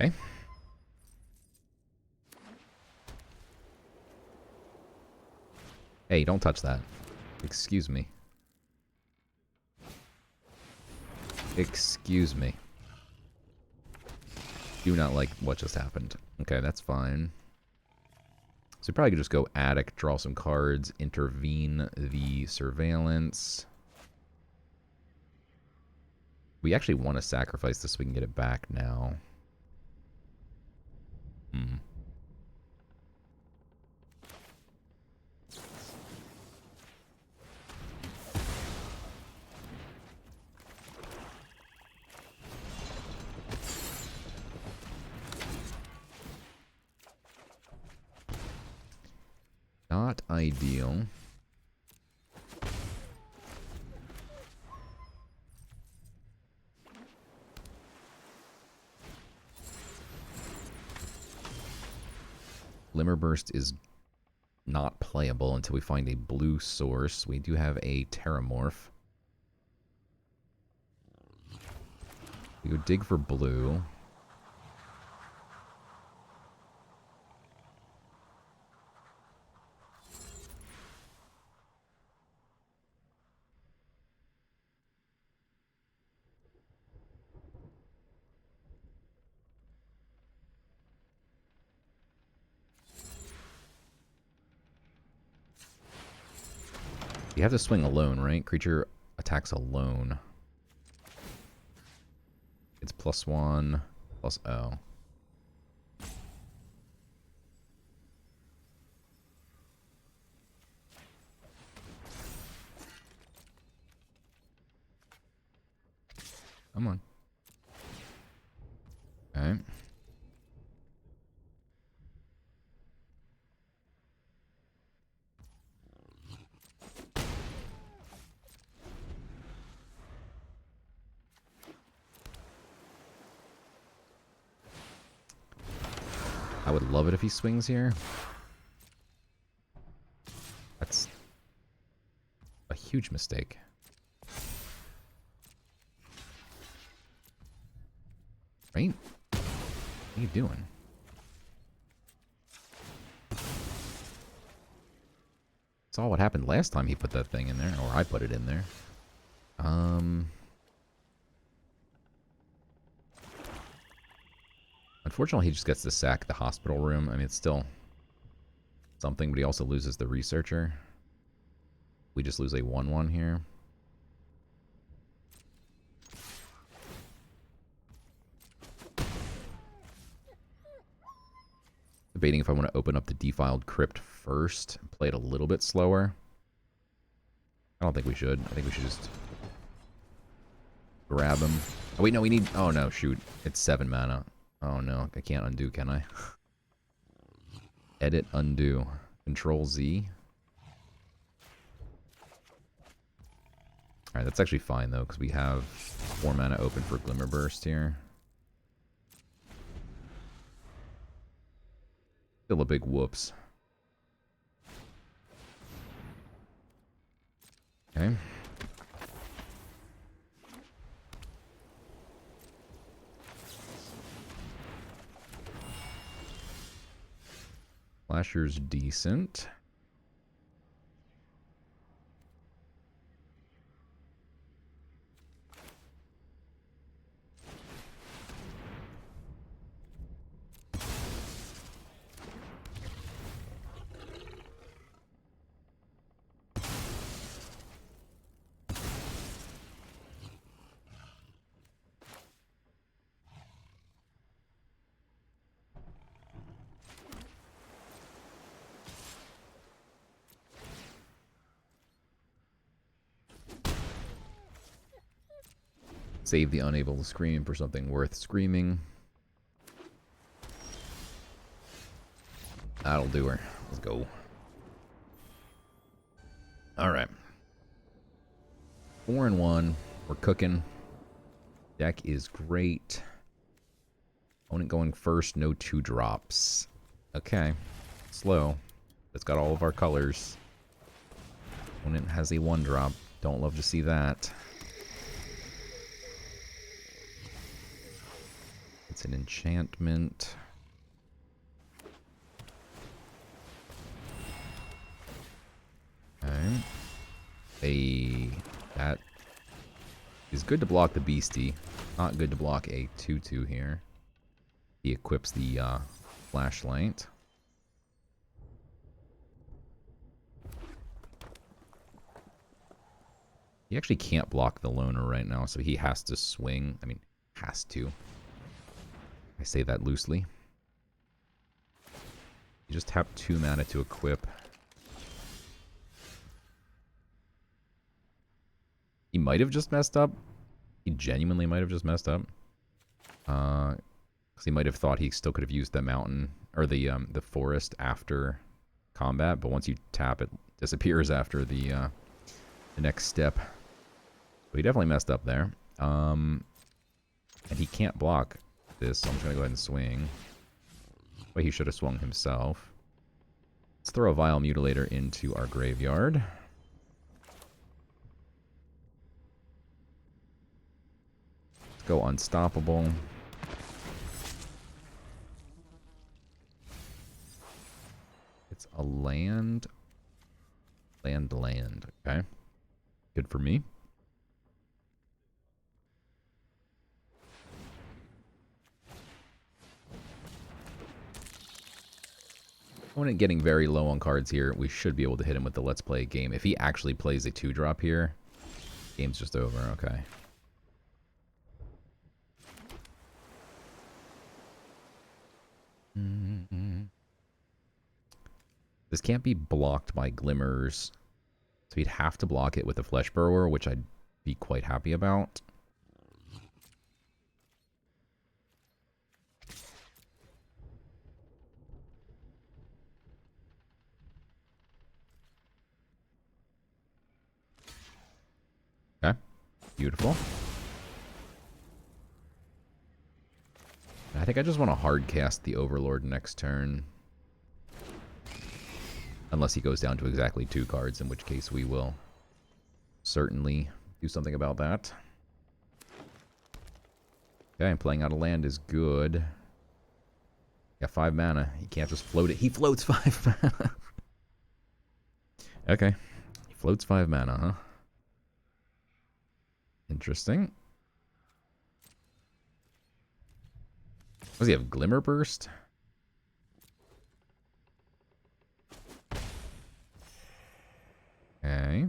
Okay. Hey, don't touch that. Excuse me. Excuse me. Do not like what just happened. Okay, that's fine. So we probably could just go Attic, draw some cards, intervene the surveillance. We actually want to sacrifice this so we can get it back now. Not ideal. Glimmerburst is not playable until we find a blue source. We do have a Terramorph. We go dig for blue. You have to swing alone, right? Creature attacks alone. It's +1, plus O. Come on. Okay. I would love it if he swings here. That's a huge mistake. Right? What are you doing? Saw what happened last time he put that thing in there, or I put it in there. Unfortunately, he just gets to sack the hospital room. I mean, it's still something, but he also loses the researcher. We just lose a 1/1 here. Debating if I want to open up the defiled crypt first and play it a little bit slower. I don't think we should. I think we should just grab him. Oh, wait, no, we need... Oh, no, shoot. It's 7 mana. Oh, no. I can't undo, can I? Edit, undo. Control Z. Alright, that's actually fine, though, because we have 4 mana open for Glimmerburst here. Still a big whoops. Okay. Flasher's decent. Save the unable to scream for something worth screaming. That'll do her. Let's go. Alright. 4-1. We're cooking. Deck is great. Opponent going first, no 2-drops. Okay. Slow. It's got all of our colors. Opponent has a 1-drop. Don't love to see that. It's an enchantment. Okay. That is good to block the beastie. Not good to block a 2/2 here. He equips the flashlight. He actually can't block the loner right now, so he has to swing. I mean, has to. I say that loosely. You just tap 2 mana to equip. He might have just messed up. He genuinely might have just messed up. Because he might have thought he still could have used the mountain or the forest after combat, but once you tap, it disappears after the next step. But he definitely messed up there. And he can't block this, so I'm just gonna go ahead and swing. But he should have swung himself. Let's throw a Vile Mutilator into our graveyard. Let's go Unstoppable. It's a land. Land. Okay. Good for me. Opponent getting very low on cards here. We should be able to hit him with the Let's Play game. If he actually plays a 2-drop here, game's just over. Okay. This can't be blocked by Glimmers, so he'd have to block it with a Flesh Burrower, which I'd be quite happy about. Okay, beautiful. I think I just want to hard cast the Overlord next turn. Unless he goes down to exactly 2 cards, in which case we will certainly do something about that. Okay, playing out a land is good. Got 5 mana. He can't just float it. He floats 5 mana. Okay. He floats 5 mana, huh? Interesting. Does he have Glimmer Burst? Okay.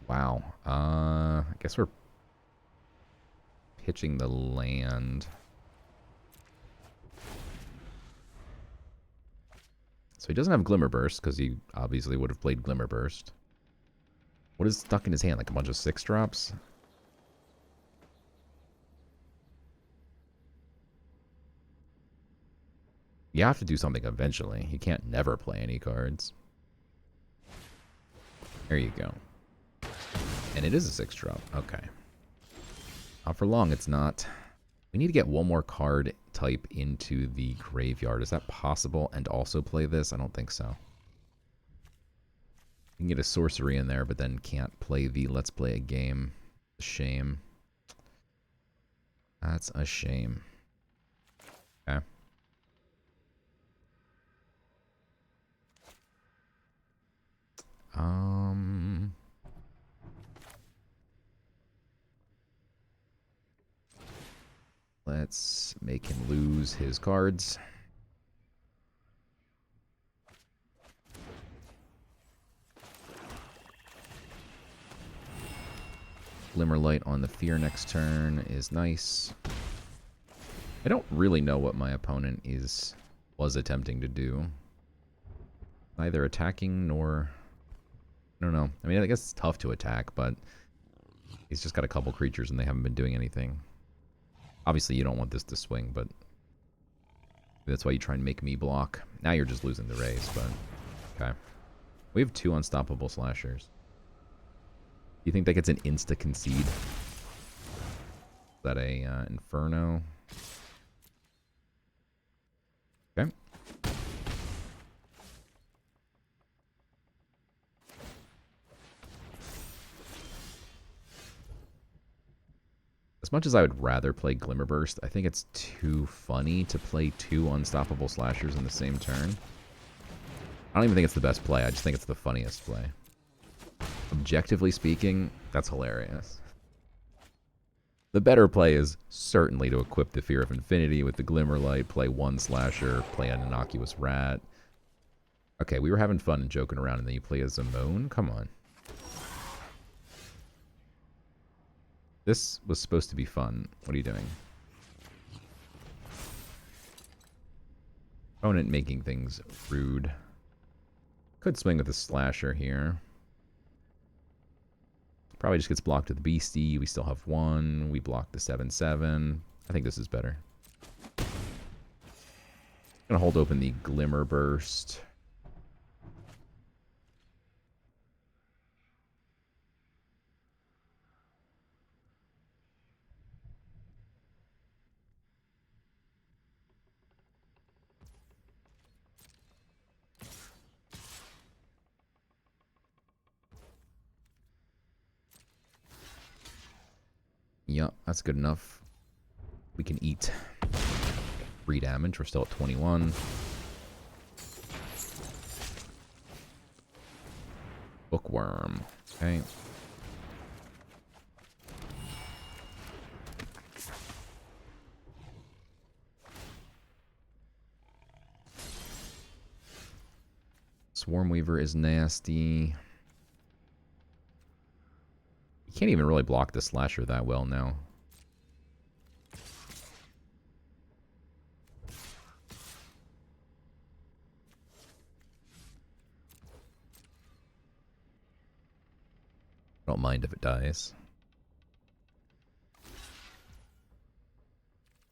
Wow. I guess we're pitching the land. So he doesn't have Glimmer Burst, because he obviously would have played Glimmer Burst. What is stuck in his hand? Like a bunch of 6-drops? You have to do something eventually. He can't never play any cards. There you go. And it is a 6-drop. Okay. Not for long, it's not. We need to get one more card type into the graveyard. Is that possible? And also play this? I don't think so. You can get a sorcery in there, but then can't play the Let's Play a game. Shame. That's a shame. Okay. Let's make him lose his cards. Glimmerlight on the Fear next turn is nice. I don't really know what my opponent was attempting to do. Neither attacking nor... I don't know. I mean, I guess it's tough to attack, but he's just got a couple creatures and they haven't been doing anything. Obviously, you don't want this to swing, but that's why you try and make me block. Now you're just losing the race, but okay. We have 2 unstoppable slashers. You think that gets an insta-concede? Is that a Inferno? Okay. As much as I would rather play Glimmerburst, I think it's too funny to play 2 unstoppable slashers in the same turn. I don't even think it's the best play. I just think it's the funniest play. Objectively speaking, that's hilarious. The better play is certainly to equip the Fear of Infinity with the Glimmerlight, play one Slasher, play an Innocuous Rat. Okay, we were having fun and joking around, and then you play a Zamone? Come on. This was supposed to be fun. What are you doing? Opponent making things rude. Could swing with a Slasher here. Probably just gets blocked with the Beastie. We still have one. We block the 7/7. I think this is better. Gonna hold open the Glimmer Burst. Yep, that's good enough. We can eat 3 damage. We're still at 21. Bookworm. Okay. Swarmweaver is nasty. You can't even really block the Slasher that well now. Don't mind if it dies.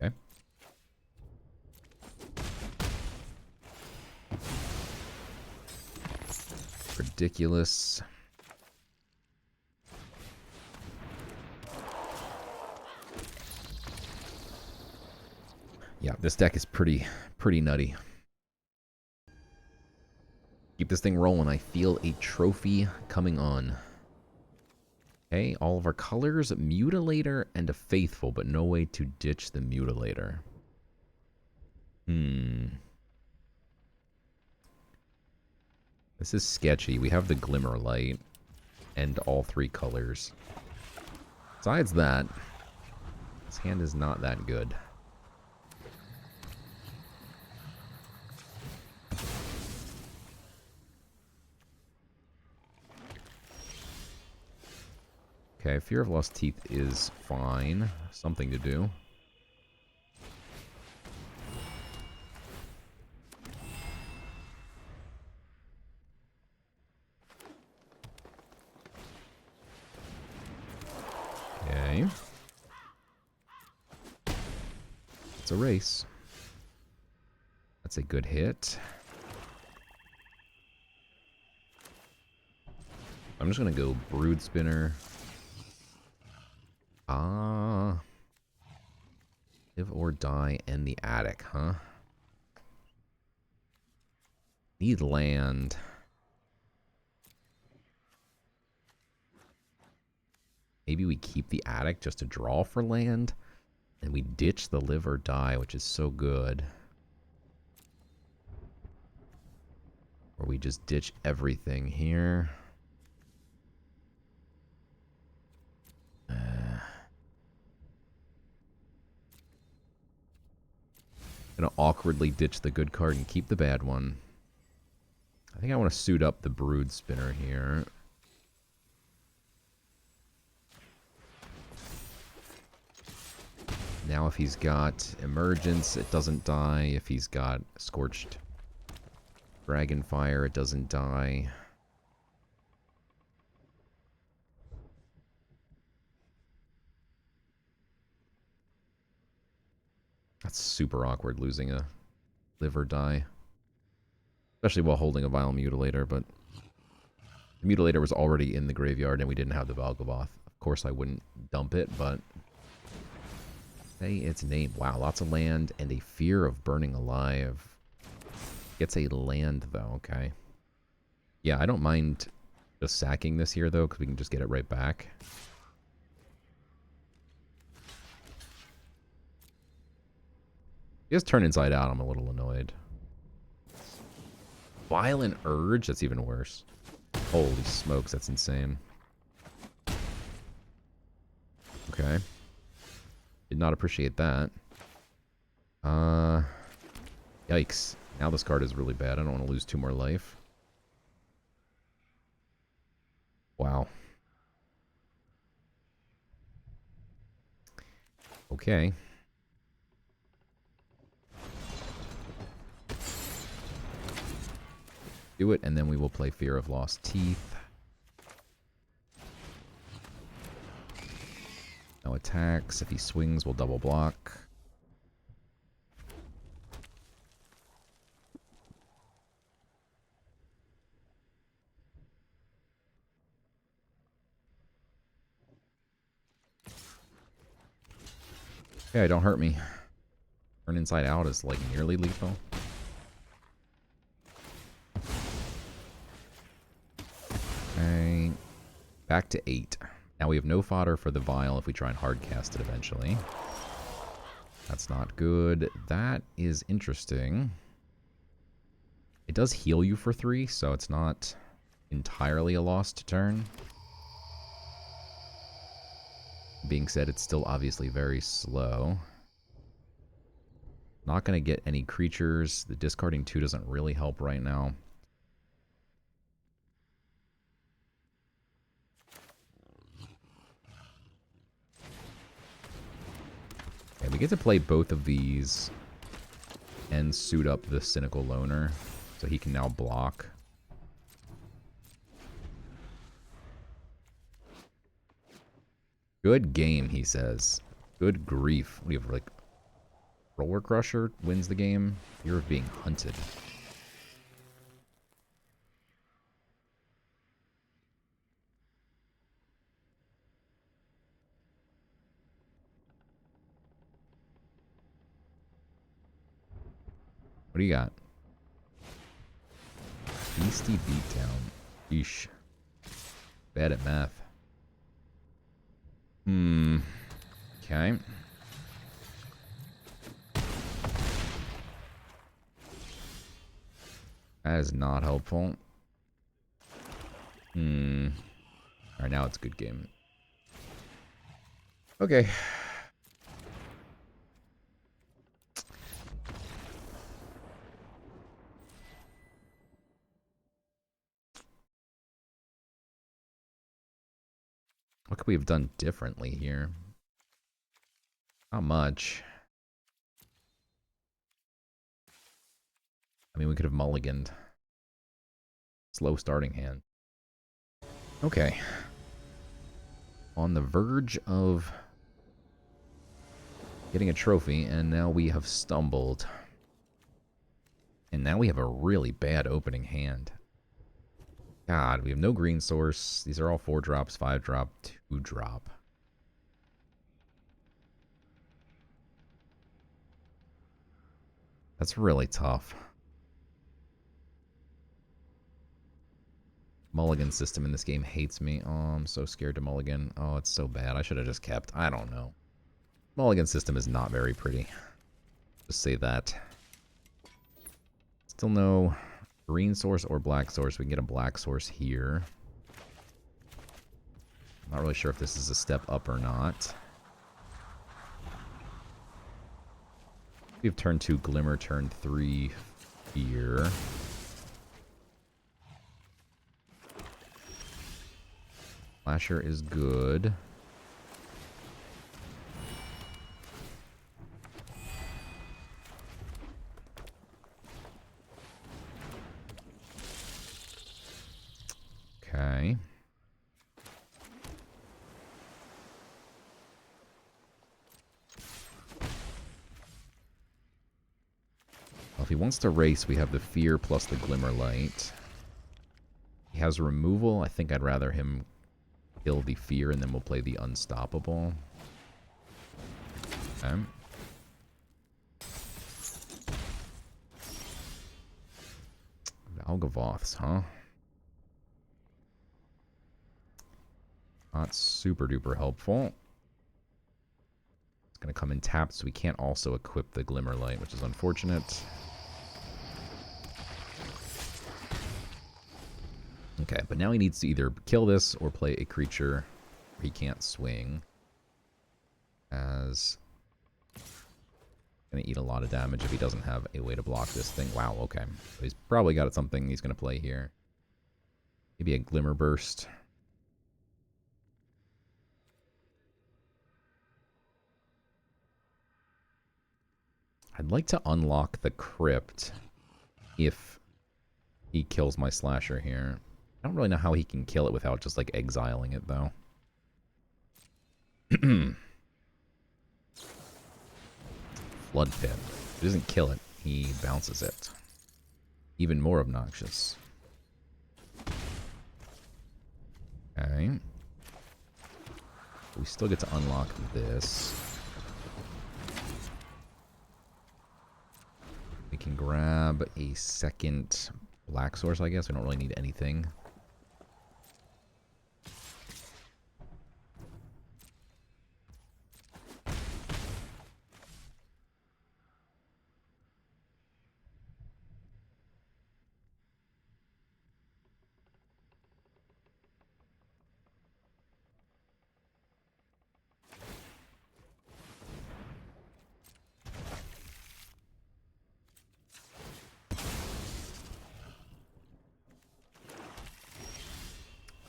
Okay. Ridiculous. Yeah, this deck is pretty nutty. Keep this thing rolling. I feel a trophy coming on. Okay, all of our colors, Mutilator and a Faithful, but no way to ditch the Mutilator. This is sketchy. We have the Glimmerlight and all 3 colors. Besides that, this hand is not that good. Okay, Fear of Lost Teeth is fine. Something to do. Okay. It's a race. That's a good hit. I'm just going to go Brood Spinner. Live or Die and the Attic, huh? Need land. Maybe we keep the Attic just to draw for land. And we ditch the Live or Die, which is so good. Or we just ditch everything here. Gonna awkwardly ditch the good card and keep the bad one. I think I want to suit up the Brood Spinner here. Now if he's got Emergence, it doesn't die. If he's got Scorched Dragonfire, it doesn't die. That's super awkward, losing a Live or Die. Especially while holding a Vile Mutilator, but the Mutilator was already in the graveyard and we didn't have the Valgavoth. Of course I wouldn't dump it, but say its name. Wow, lots of land and a Fear of Burning Alive. Gets a land, though, okay. Yeah, I don't mind just sacking this here, though, because we can just get it right back. Just turn inside out, I'm a little annoyed. Violent Urge? That's even worse. Holy smokes, that's insane. Okay. Did not appreciate that. Yikes. Now this card is really bad. I don't want to lose 2 more life. Wow. Okay. Do it, and then we will play Fear of Lost Teeth. No attacks. If he swings, we'll double block. Okay, don't hurt me. Turn Inside Out is like nearly lethal. Okay. Back to 8. Now we have no fodder for the vial if we try and hard cast it eventually. That's not good. That is interesting. It does heal you for 3, so it's not entirely a lost turn. Being said, it's still obviously very slow. Not going to get any creatures. The discarding 2 doesn't really help right now. Okay, we get to play both of these and suit up the Cynical Loner, so he can now block. Good game, he says. Good grief. We have, like, Roller Crusher wins the game. You're being hunted. What do you got? Beastie Beatdown. Yeesh. Bad at math. Okay. That is not helpful. Alright, now it's a good game. Okay. What could we have done differently here? Not much. I mean, we could have mulliganed. Slow starting hand. Okay. On the verge of getting a trophy, and now we have stumbled. And now we have a really bad opening hand. God, we have no green source. These are all 4 drops, 5 drop, 2 drop. That's really tough. Mulligan system in this game hates me. Oh, I'm so scared to mulligan. Oh, it's so bad. I should have just kept. I don't know. Mulligan system is not very pretty. Just say that. Still no green source or black source. We can get a black source here. Not really sure if this is a step up or not. We have turn 2 Glimmer, turn 3 Fear. Flasher is good. Okay. Well, if he wants to race, we have the Fear plus the Glimmer Light. He has removal. I think I'd rather him kill the Fear, and then we'll play the Unstoppable. Okay. Valgavoths, huh? Not super duper helpful. It's going to come in tapped, so we can't also equip the Glimmer Light, which is unfortunate. Okay, but now he needs to either kill this or play a creature where he can't swing. has. Gonna eat a lot of damage if he doesn't have a way to block this thing. Wow, okay. So he's probably got something he's gonna play here. Maybe a Glimmer Burst. I'd like to unlock the Crypt if he kills my Slasher here. I don't really know how he can kill it without just, like, exiling it, though. Flood Pit. He doesn't kill it. He bounces it. Even more obnoxious. Okay. We still get to unlock this. We can grab a second black source, I guess. We don't really need anything.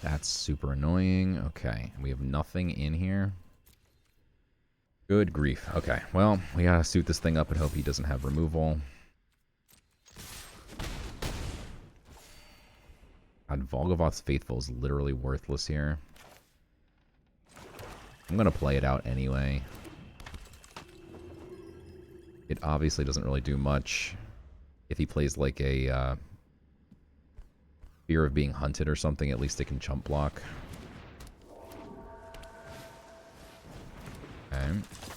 That's super annoying. Okay, we have nothing in here. Good grief. Okay, well, we gotta suit this thing up and hope he doesn't have removal. God, Volgavoth's Faithful is literally worthless here. I'm gonna play it out anyway. It obviously doesn't really do much. If he plays like a Fear of Being Hunted or something, at least it can chump block. Okay.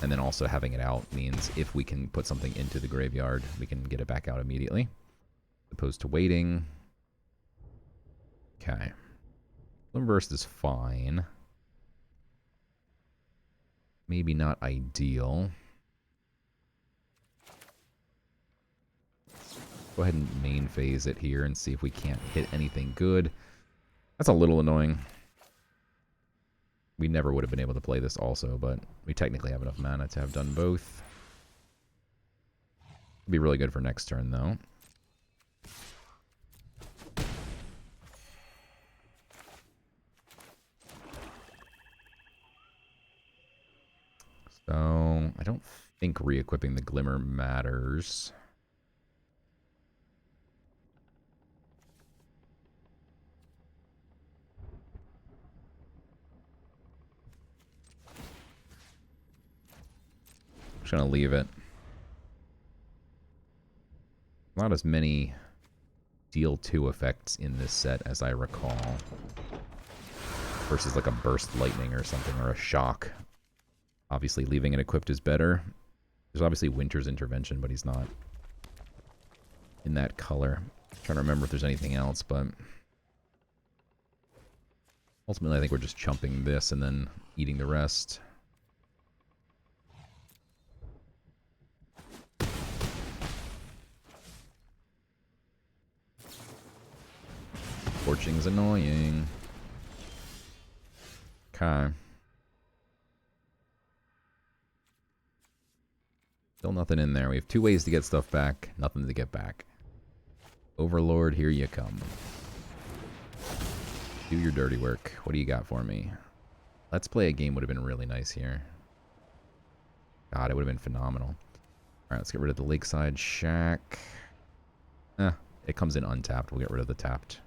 And then also having it out means if we can put something into the graveyard, we can get it back out immediately. As opposed to waiting. Okay. Burst is fine. Maybe not ideal. Go ahead and main phase it here and see if we can't hit anything good. That's a little annoying. We never would have been able to play this also, but we technically have enough mana to have done both. Be really good for next turn, though. So, I don't think re-equipping the Glimmer matters. Just gonna leave it. Not as many deal 2 effects in this set as I recall. Versus like a Burst Lightning or something, or a Shock. Obviously leaving it equipped is better. There's obviously Winter's Intervention, but he's not in that color. I'm trying to remember if there's anything else, but ultimately I think we're just chumping this and then eating the rest. Scorching's annoying. Okay. Still nothing in there. We have 2 ways to get stuff back, nothing to get back. Overlord, here you come. Do your dirty work. What do you got for me? Let's Play a Game would have been really nice here. God, it would have been phenomenal. Alright, let's get rid of the Lakeside Shack. It comes in untapped. We'll get rid of the tapped.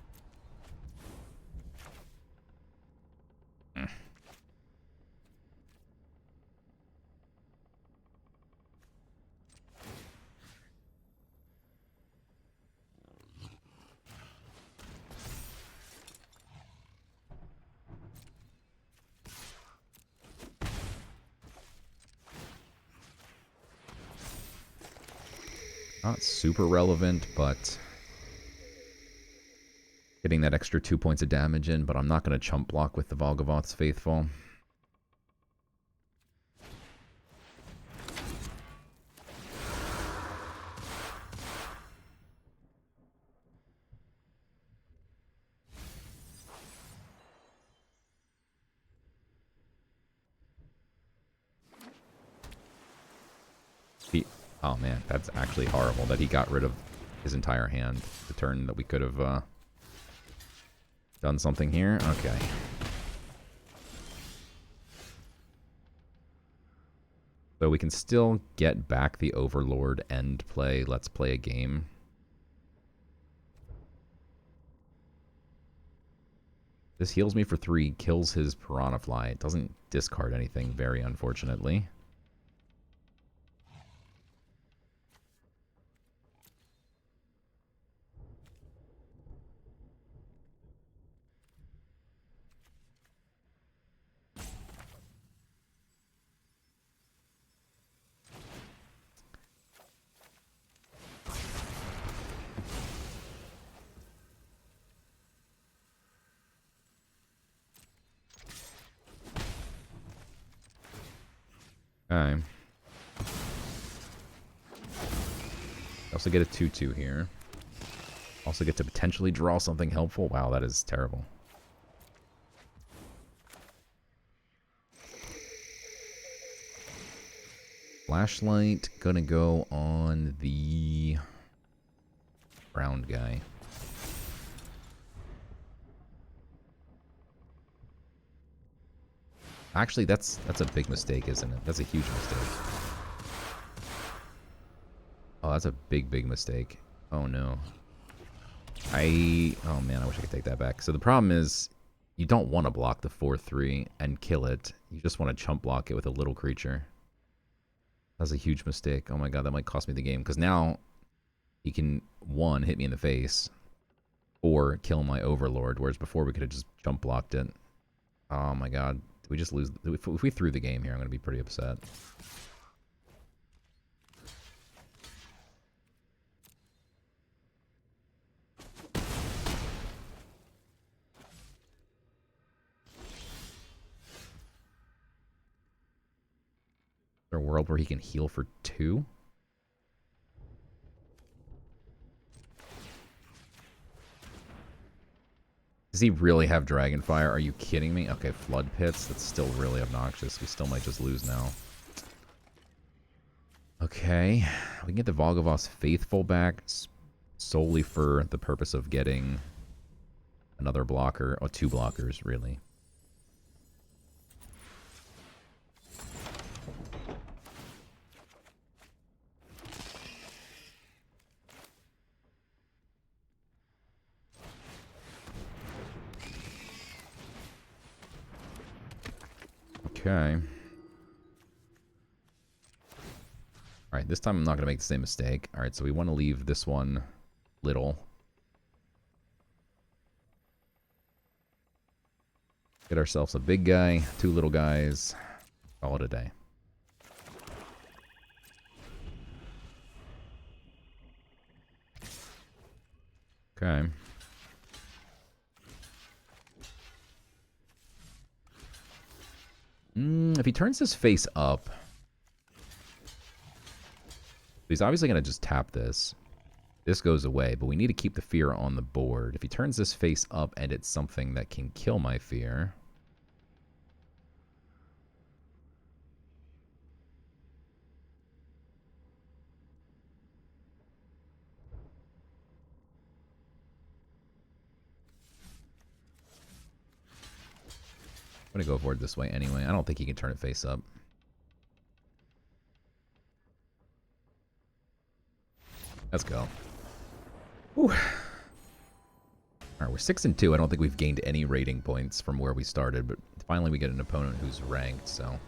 Not super relevant, but getting that extra 2 points of damage in, but I'm not going to chump block with the Volgavoth's Faithful. Oh man, that's actually horrible that he got rid of his entire hand the turn that we could have done something here. Okay. So we can still get back the Overlord end play. Let's play a game. This heals me for 3, kills his Piranha Fly. It doesn't discard anything, very unfortunately. Okay. Also get a 2/2 here. Also get to potentially draw something helpful. Wow, that is terrible. Flashlight gonna go on the brown guy. Actually, that's a big mistake, isn't it? That's a huge mistake. Oh, that's a big mistake. Oh no. Oh man, I wish I could take that back. So the problem is, you don't want to block the 4/3 and kill it. You just want to chump block it with a little creature. That's a huge mistake. Oh my god, that might cost me the game. Because now, he can, 1, hit me in the face, or kill my Overlord, whereas before we could have just jump blocked it. Oh my god. Did we just lose? If we threw the game here, I'm going to be pretty upset. Is there a world where he can heal for 2? Does he really have Dragonfire? Are you kidding me? Okay, Flood Pits. That's still really obnoxious. We still might just lose now. Okay. We can get the Volgavoss Faithful back solely for the purpose of getting another blocker. Or 2 blockers, really. Okay. Alright, this time I'm not going to make the same mistake. Alright, so we want to leave this one little. Get ourselves a big guy, 2 little guys. Call it a day. Okay. If he turns his face up, he's obviously going to just tap this. This goes away, but we need to keep the fear on the board. If he turns this face up and it's something that can kill my fear... I'm going to go for it this way anyway. I don't think he can turn it face up. Let's go. Whew. Alright, we're 6-2. I don't think we've gained any rating points from where we started, but finally we get an opponent who's ranked, so...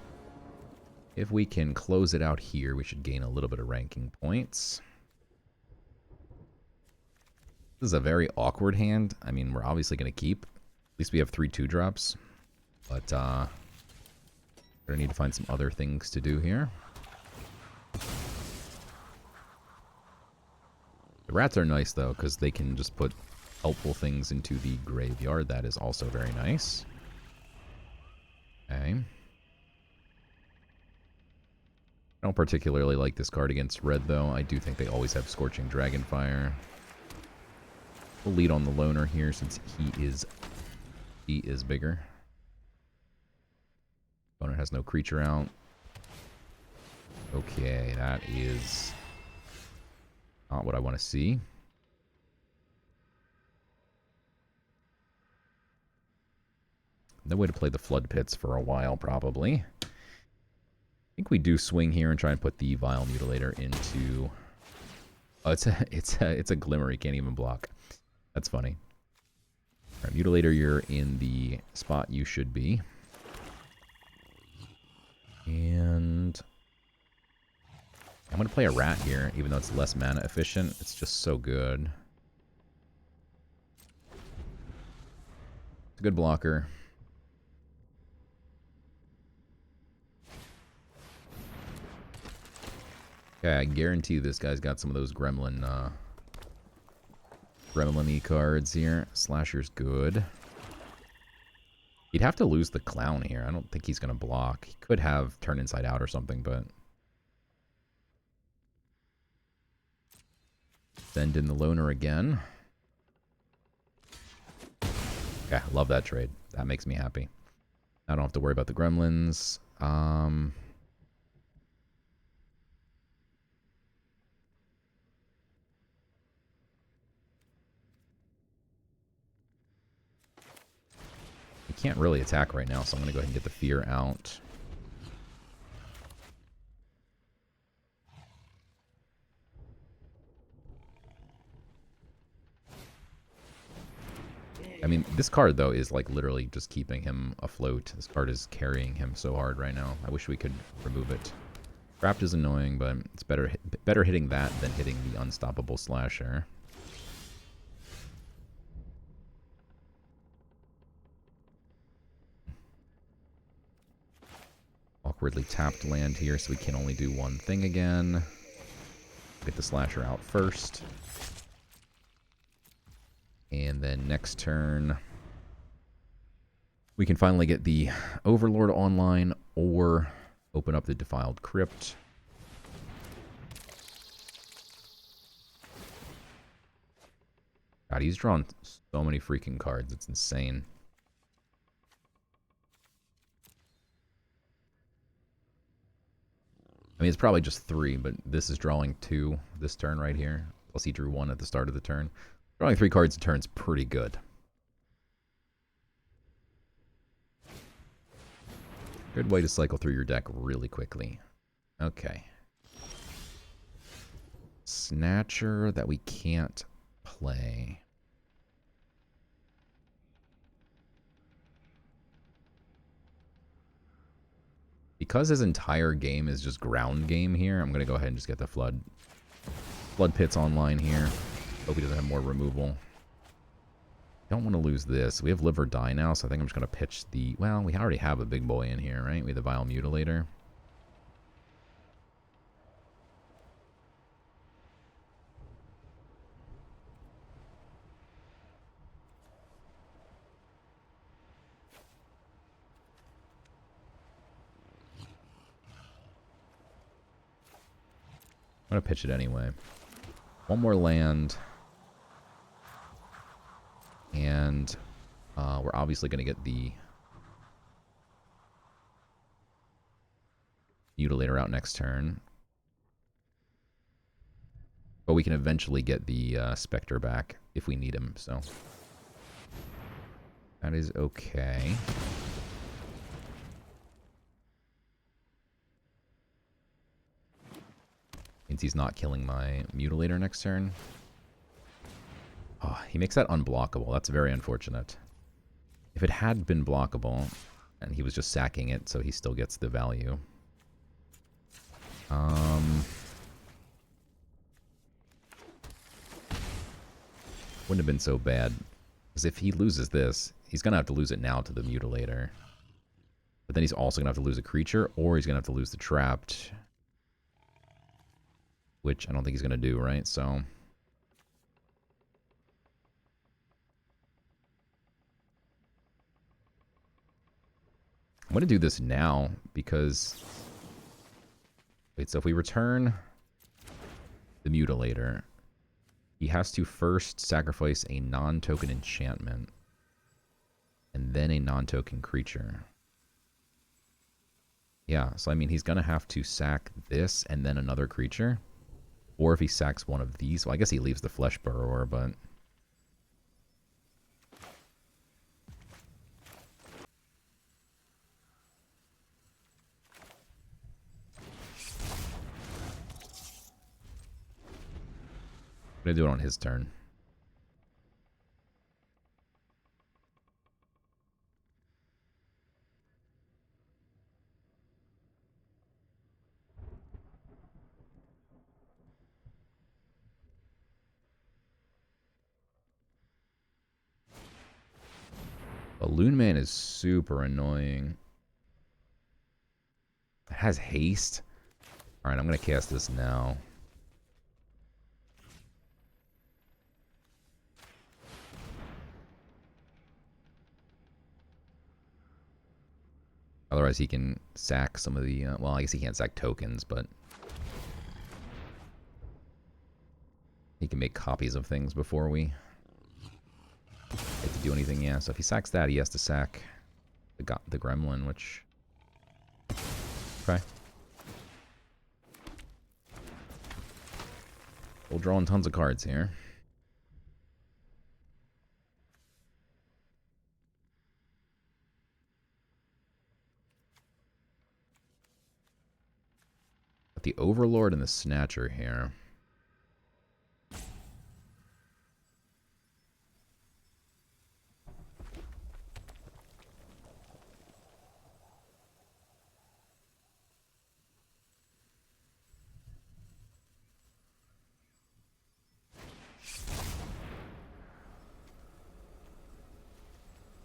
if we can close it out here, we should gain a little bit of ranking points. This is a very awkward hand. I mean, we're obviously going to keep. At least we have 3 2-drops. But, we're going to need to find some other things to do here. The rats are nice, though, because they can just put helpful things into the graveyard. That is also very nice. Okay. I don't particularly like this card against red, though. I do think they always have Scorching Dragonfire. We'll lead on the loner here since he is bigger. Opponent has no creature out. Okay, that is Not what I want to see. No way to play the Flood Pits for a while, probably. I think we do swing here and try and put the Vile Mutilator into... Oh, it's a Glimmer. He can't even block. That's funny. All right, Mutilator, you're in the spot you should be. And I'm going to play a Rat here, even though it's less mana efficient. It's just so good. It's a good blocker. Okay, I guarantee this guy's got some of those Gremlin-y cards here. Slasher's good. He'd have to lose the Clown here. I don't think he's going to block. He could have Turn Inside Out or something, but... Send in the Loner again. Okay, love that trade. That makes me happy. I don't have to worry about the Gremlins. I can't really attack right now, so I'm going to go ahead and get the Fear out. I mean, this card, though, is like literally just keeping him afloat. This card is carrying him so hard right now. I wish we could remove it. Trapped is annoying, but it's better hitting that than hitting the Unstoppable Slasher. Awkwardly tapped land here, so we can only do one thing again. Get the Slasher out first. And then next turn, we can finally get the Overlord online or open up the Defiled Crypt. God, he's drawn so many freaking cards. It's insane. I mean, it's probably just 3, but this is drawing 2 this turn right here. Plus he drew 1 at the start of the turn. Drawing 3 cards a turn is pretty good. Good way to cycle through your deck really quickly. Okay. Snatcher that we can't play. Because his entire game is just ground game here, I'm going to go ahead and just get the Flood Pits online here. Hope he doesn't have more removal. Don't want to lose this. We have Live or Die now, so I think I'm just going to pitch the... Well, we already have a big boy in here, right? We have the Vile Mutilator. I'm going to pitch it anyway. One more land. And we're obviously going to get the Mutilator out next turn. But we can eventually get the Spectre back if we need him, so... That is okay. Means he's not killing my Mutilator next turn. Oh, he makes that unblockable. That's very unfortunate. If it had been blockable, and he was just sacking it, so he still gets the value. Wouldn't have been so bad. Because if he loses this, he's going to have to lose it now to the Mutilator. But then he's also going to have to lose a creature, or he's going to have to lose the Trapped. Which I don't think he's going to do, right? So... I'm going to do this now, because... Wait, so if we return the Mutilator, he has to first sacrifice a non-token enchantment, and then a non-token creature. Yeah, so I mean, he's going to have to sack this and then another creature. Or if he sacks one of these, well, I guess he leaves the Flesh Burrower, but... I'm going to do it on his turn. Balloon Man is super annoying. It has haste. Alright, I'm going to cast this now. Otherwise, he can sack some of the... well, I guess he can't sack tokens, but... he can make copies of things before we get to do anything. Yeah, so if he sacks that, he has to sack the gremlin, which... okay. We're drawing tons of cards here. But the Overlord and the Snatcher here.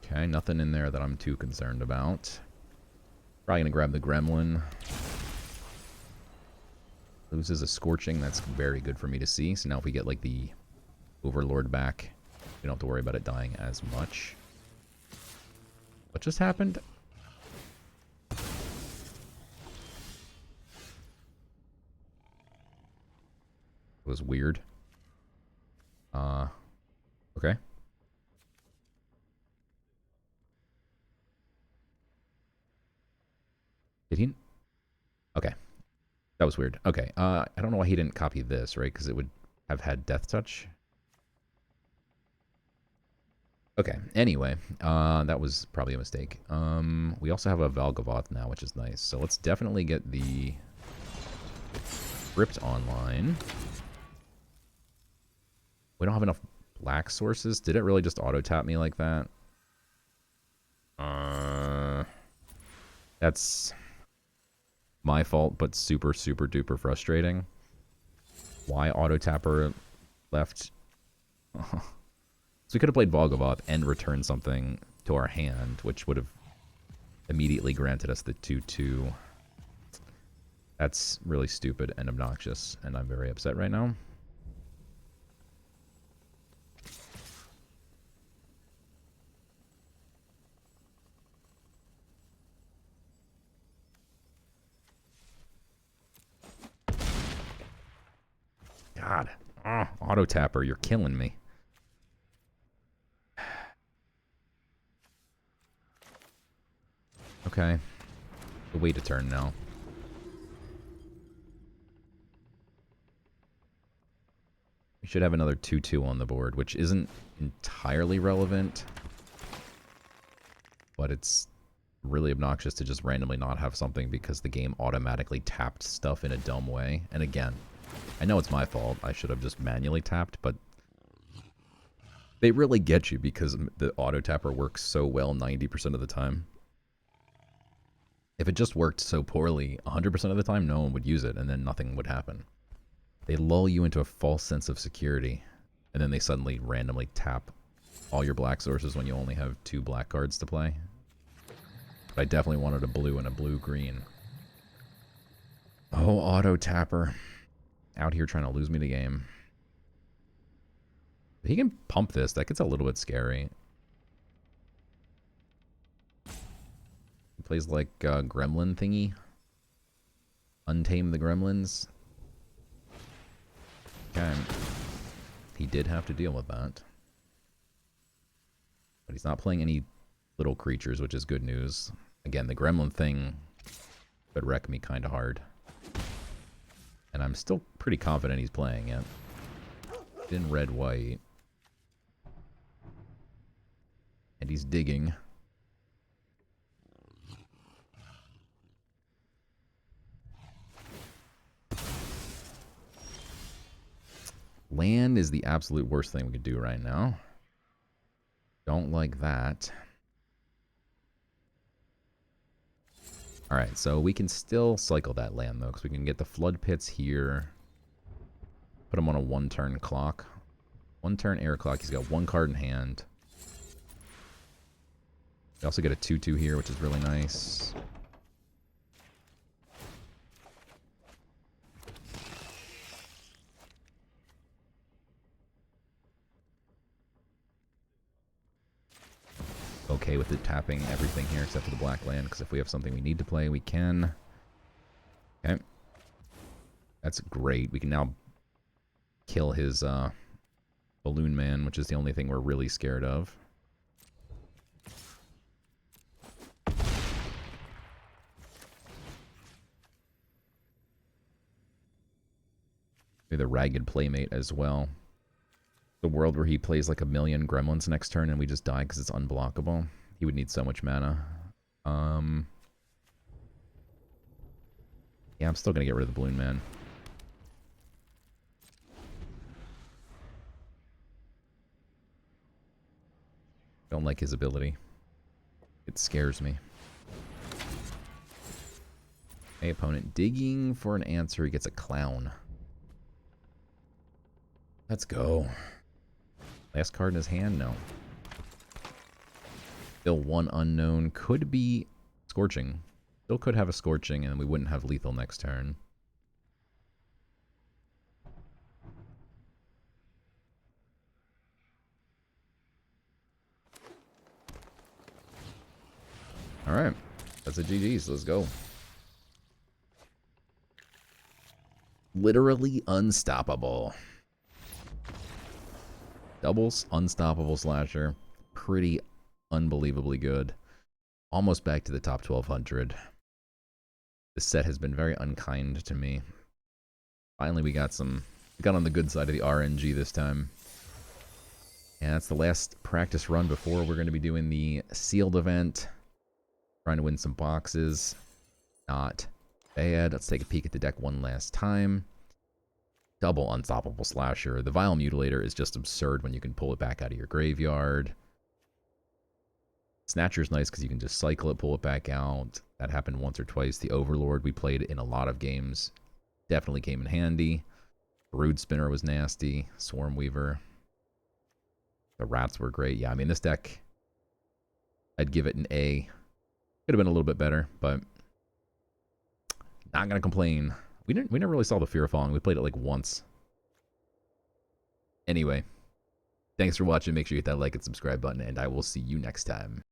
Okay, nothing in there that I'm too concerned about. Probably going to grab the Gremlin. Loses a Scorching. That's very good for me to see. So now if we get, like, the Overlord back, we don't have to worry about it dying as much. What just happened? It was weird. Okay. Did he? Okay. That was weird. Okay. I don't know why he didn't copy this, right? Because it would have had Death Touch. Okay. Anyway, that was probably a mistake. We also have a Valgavoth now, which is nice. So let's definitely get the Crypt online. We don't have enough black sources. Did it really just auto-tap me like that? That's my fault, but super, super duper frustrating. Why auto-tapper left? So we could have played Valgavoth and returned something to our hand, which would have immediately granted us the 2/2. That's really stupid and obnoxious, and I'm very upset right now. God. Oh, auto-tapper, you're killing me. Okay. We'll wait a turn now. We should have another 2/2 on the board, which isn't entirely relevant. But it's really obnoxious to just randomly not have something because the game automatically tapped stuff in a dumb way. And again, I know it's my fault. I should have just manually tapped, but they really get you because the auto-tapper works so well 90% of the time. If it just worked so poorly 100% of the time, no one would use it, and then nothing would happen. They lull you into a false sense of security, and then they suddenly randomly tap all your black sources when you only have 2 black cards to play. But I definitely wanted a blue and a blue-green. Oh, auto-tapper. Out here trying to lose me the game. If he can pump this, that gets a little bit scary. He plays like a gremlin thingy. Untame the gremlins. Okay. He did have to deal with that. But he's not playing any little creatures, which is good news. Again, the gremlin thing could wreck me kind of hard. And I'm still pretty confident he's playing it. In red-white. And he's digging. Land is the absolute worst thing we could do right now. Don't like that. Alright, so we can still cycle that land, though, because we can get the flood pits here. Put him on a one-turn clock. One-turn air clock. He's got one card in hand. We also get a 2-2 here, which is really nice. Okay with it tapping everything here except for the black land, because if we have something we need to play, we can. Okay. That's great. We can now kill his Balloon Man, which is the only thing we're really scared of. Maybe the Ragged Playmate as well. The world where he plays like a million gremlins next turn and we just die because it's unblockable. He would need so much mana. Yeah, I'm still going to get rid of the Balloon Man. Don't like his ability. It scares me. Hey, opponent digging for an answer. He gets a clown. Let's go. Last card in his hand? No. Still one unknown. Could be Scorching. Still could have a Scorching, and we wouldn't have lethal next turn. Alright. That's a GG's. Let's go. Literally unstoppable. Doubles, unstoppable slasher. Pretty unbelievably good. Almost back to the top 1200. This set has been very unkind to me. Finally, we got on the good side of the RNG this time. And that's the last practice run before we're going to be doing the sealed event. Trying to win some boxes. Not bad. Let's take a peek at the deck one last time. Double unstoppable slasher. The Vile Mutilator is just absurd when you can pull it back out of your graveyard. Snatcher's nice because you can just cycle it, pull it back out. That happened once or twice. The Overlord we played in a lot of games. Definitely came in handy. Brood Spinner was nasty. Swarm Weaver. The Rats were great. Yeah, I mean, this deck, I'd give it an A. Could have been a little bit better, but not going to complain. We never really saw the Fear of Falling. We played it like once. Anyway, thanks for watching. Make sure you hit that like and subscribe button, and I will see you next time.